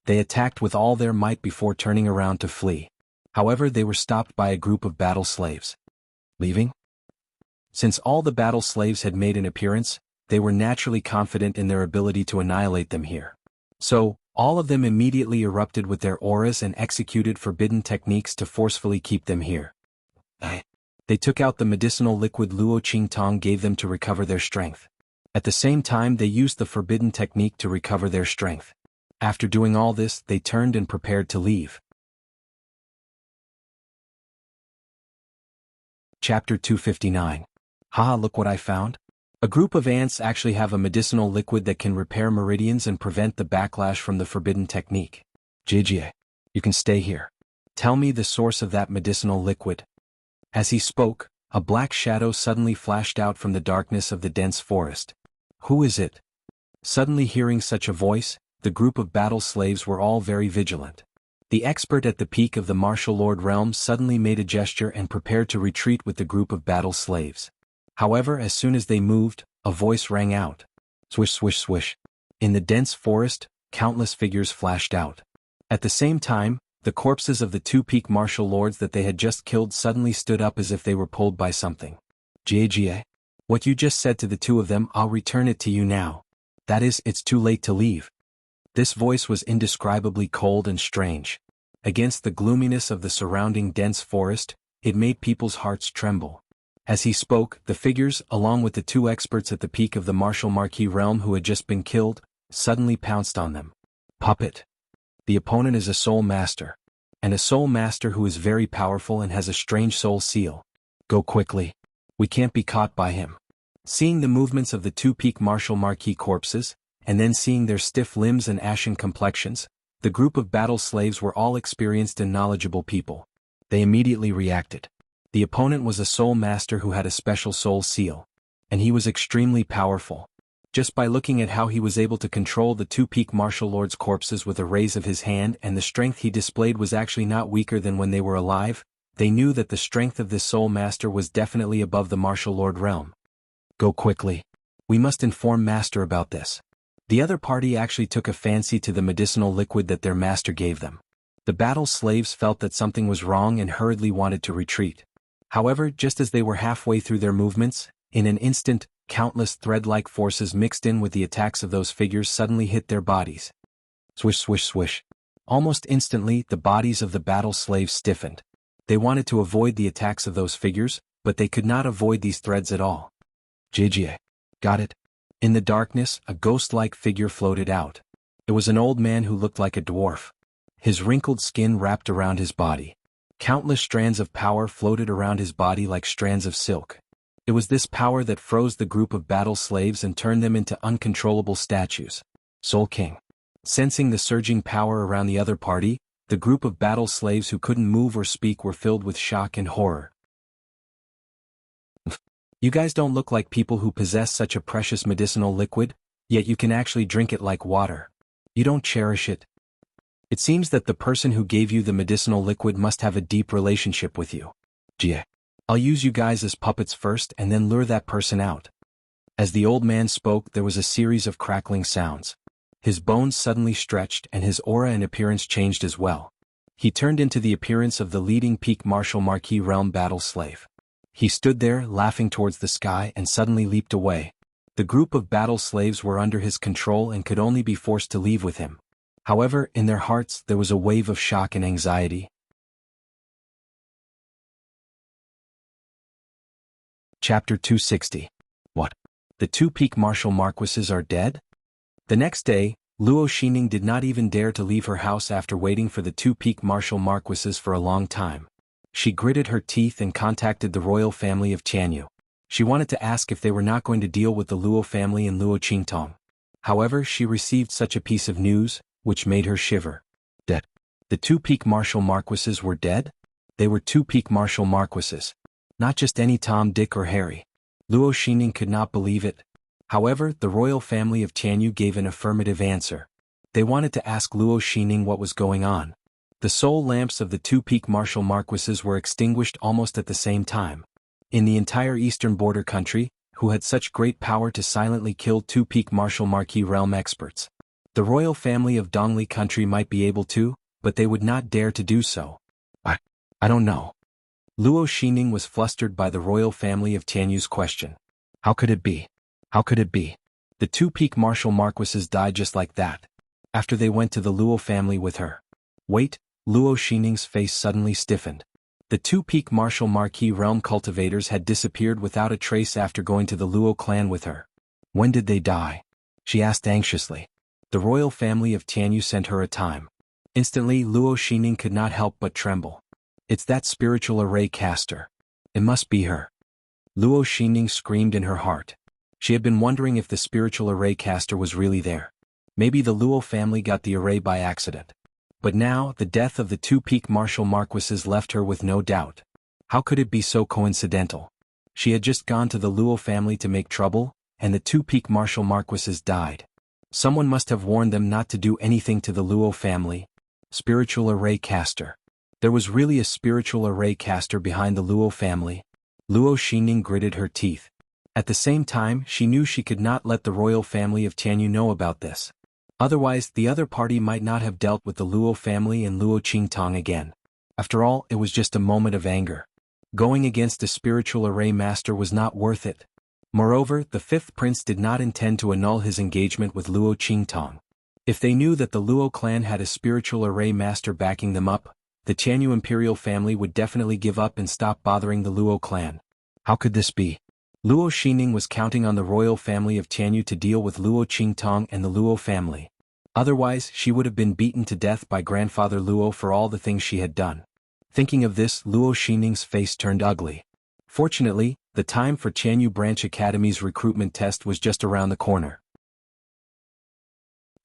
They attacked with all their might before turning around to flee. However, they were stopped by a group of battle slaves. Leaving? Since all the battle slaves had made an appearance, they were naturally confident in their ability to annihilate them here. So, all of them immediately erupted with their auras and executed forbidden techniques to forcefully keep them here. They took out the medicinal liquid Luo Qingtong gave them to recover their strength. At the same time, they used the forbidden technique to recover their strength. After doing all this, they turned and prepared to leave. Chapter 259. Haha, look what I found. A group of ants actually have a medicinal liquid that can repair meridians and prevent the backlash from the forbidden technique. Jie, you can stay here. Tell me the source of that medicinal liquid. As he spoke, a black shadow suddenly flashed out from the darkness of the dense forest. Who is it? Suddenly hearing such a voice, the group of battle slaves were all very vigilant. The expert at the peak of the martial lord realm suddenly made a gesture and prepared to retreat with the group of battle slaves. However, as soon as they moved, a voice rang out. Swish, swish, swish. In the dense forest, countless figures flashed out. At the same time, the corpses of the two peak martial lords that they had just killed suddenly stood up as if they were pulled by something. Jie, what you just said to the two of them, I'll return it to you now. That is, it's too late to leave. This voice was indescribably cold and strange. Against the gloominess of the surrounding dense forest, it made people's hearts tremble. As he spoke, the figures, along with the two experts at the peak of the martial marquis realm who had just been killed, suddenly pounced on them. Puppet. The opponent is a soul master. And a soul master who is very powerful and has a strange soul seal. Go quickly. We can't be caught by him. Seeing the movements of the two peak martial marquis corpses, and then seeing their stiff limbs and ashen complexions, the group of battle slaves were all experienced and knowledgeable people. They immediately reacted. The opponent was a soul master who had a special soul seal. And he was extremely powerful. Just by looking at how he was able to control the two peak martial lords' corpses with a raise of his hand, and the strength he displayed was actually not weaker than when they were alive, they knew that the strength of this soul master was definitely above the martial lord realm. Go quickly. We must inform master about this. The other party actually took a fancy to the medicinal liquid that their master gave them. The battle slaves felt that something was wrong and hurriedly wanted to retreat. However, just as they were halfway through their movements, in an instant, countless thread-like forces mixed in with the attacks of those figures suddenly hit their bodies. Swish, swish, swish. Almost instantly, the bodies of the battle slaves stiffened. They wanted to avoid the attacks of those figures, but they could not avoid these threads at all. Jie. Got it? In the darkness, a ghost-like figure floated out. It was an old man who looked like a dwarf. His wrinkled skin wrapped around his body. Countless strands of power floated around his body like strands of silk. It was this power that froze the group of battle slaves and turned them into uncontrollable statues. Soul King. Sensing the surging power around the other party, the group of battle slaves who couldn't move or speak were filled with shock and horror. You guys don't look like people who possess such a precious medicinal liquid, yet you can actually drink it like water. You don't cherish it. It seems that the person who gave you the medicinal liquid must have a deep relationship with you. Jie. I'll use you guys as puppets first and then lure that person out. As the old man spoke, there was a series of crackling sounds. His bones suddenly stretched and his aura and appearance changed as well. He turned into the appearance of the leading peak martial marquis realm battle slave. He stood there, laughing towards the sky, and suddenly leaped away. The group of battle slaves were under his control and could only be forced to leave with him. However, in their hearts there was a wave of shock and anxiety. Chapter 260. What? The two peak martial marquises are dead? The next day, Luo Xining did not even dare to leave her house after waiting for the two peak martial marquises for a long time. She gritted her teeth and contacted the royal family of Xianxia. She wanted to ask if they were not going to deal with the Luo family and Luo Qingtong. However, she received such a piece of news, which made her shiver. That the two peak martial marquises were dead? They were two peak martial marquises. Not just any Tom, Dick or Harry. Luo Xingning could not believe it. However, the royal family of Tianyu gave an affirmative answer. They wanted to ask Luo Xingning what was going on. The soul lamps of the two peak martial marquises were extinguished almost at the same time. In the entire eastern border country, who had such great power to silently kill two peak martial marquis realm experts? The royal family of Dongli country might be able to, but they would not dare to do so. I don't know. Luo Xingning was flustered by the royal family of Tianyu's question. How could it be? How could it be? The two peak martial marquises died just like that, after they went to the Luo family with her. Wait, Luo Xingning's face suddenly stiffened. The two peak martial marquis realm cultivators had disappeared without a trace after going to the Luo clan with her. When did they die? She asked anxiously. The royal family of Tianyu sent her a time. Instantly Luo Xingning could not help but tremble. It's that spiritual array caster. It must be her. Luo Xingning screamed in her heart. She had been wondering if the spiritual array caster was really there. Maybe the Luo family got the array by accident. But now, the death of the two peak martial marquises left her with no doubt. How could it be so coincidental? She had just gone to the Luo family to make trouble, and the two peak martial marquises died. Someone must have warned them not to do anything to the Luo family. Spiritual array caster. There was really a spiritual array caster behind the Luo family. Luo Xingning gritted her teeth. At the same time, she knew she could not let the royal family of Tianyu know about this. Otherwise, the other party might not have dealt with the Luo family and Luo Qingtong again. After all, it was just a moment of anger. Going against a spiritual array master was not worth it. Moreover, the fifth prince did not intend to annul his engagement with Luo Qingtong. If they knew that the Luo clan had a spiritual array master backing them up, the Tianyu imperial family would definitely give up and stop bothering the Luo clan. How could this be? Luo Xingning was counting on the royal family of Tianyu to deal with Luo Qingtong and the Luo family. Otherwise, she would have been beaten to death by grandfather Luo for all the things she had done. Thinking of this, Luo Xingning's face turned ugly. Fortunately, the time for Tianyu Branch Academy's recruitment test was just around the corner.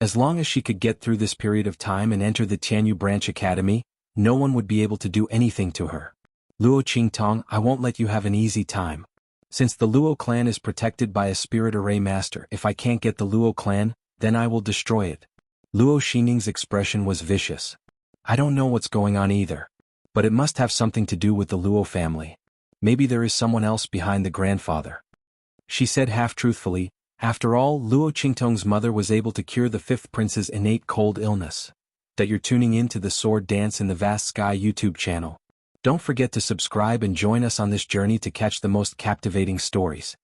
As long as she could get through this period of time and enter the Tianyu Branch Academy, no one would be able to do anything to her. Luo Qingtong, I won't let you have an easy time. Since the Luo clan is protected by a spirit array master, if I can't get the Luo clan, then I will destroy it. Luo Xingning's expression was vicious. I don't know what's going on either. But it must have something to do with the Luo family. Maybe there is someone else behind the grandfather. She said half-truthfully, after all, Luo Qingtong's mother was able to cure the fifth prince's innate cold illness. That you're tuning in to the Sword Dance in the Vast Sky YouTube channel. Don't forget to subscribe and join us on this journey to catch the most captivating stories.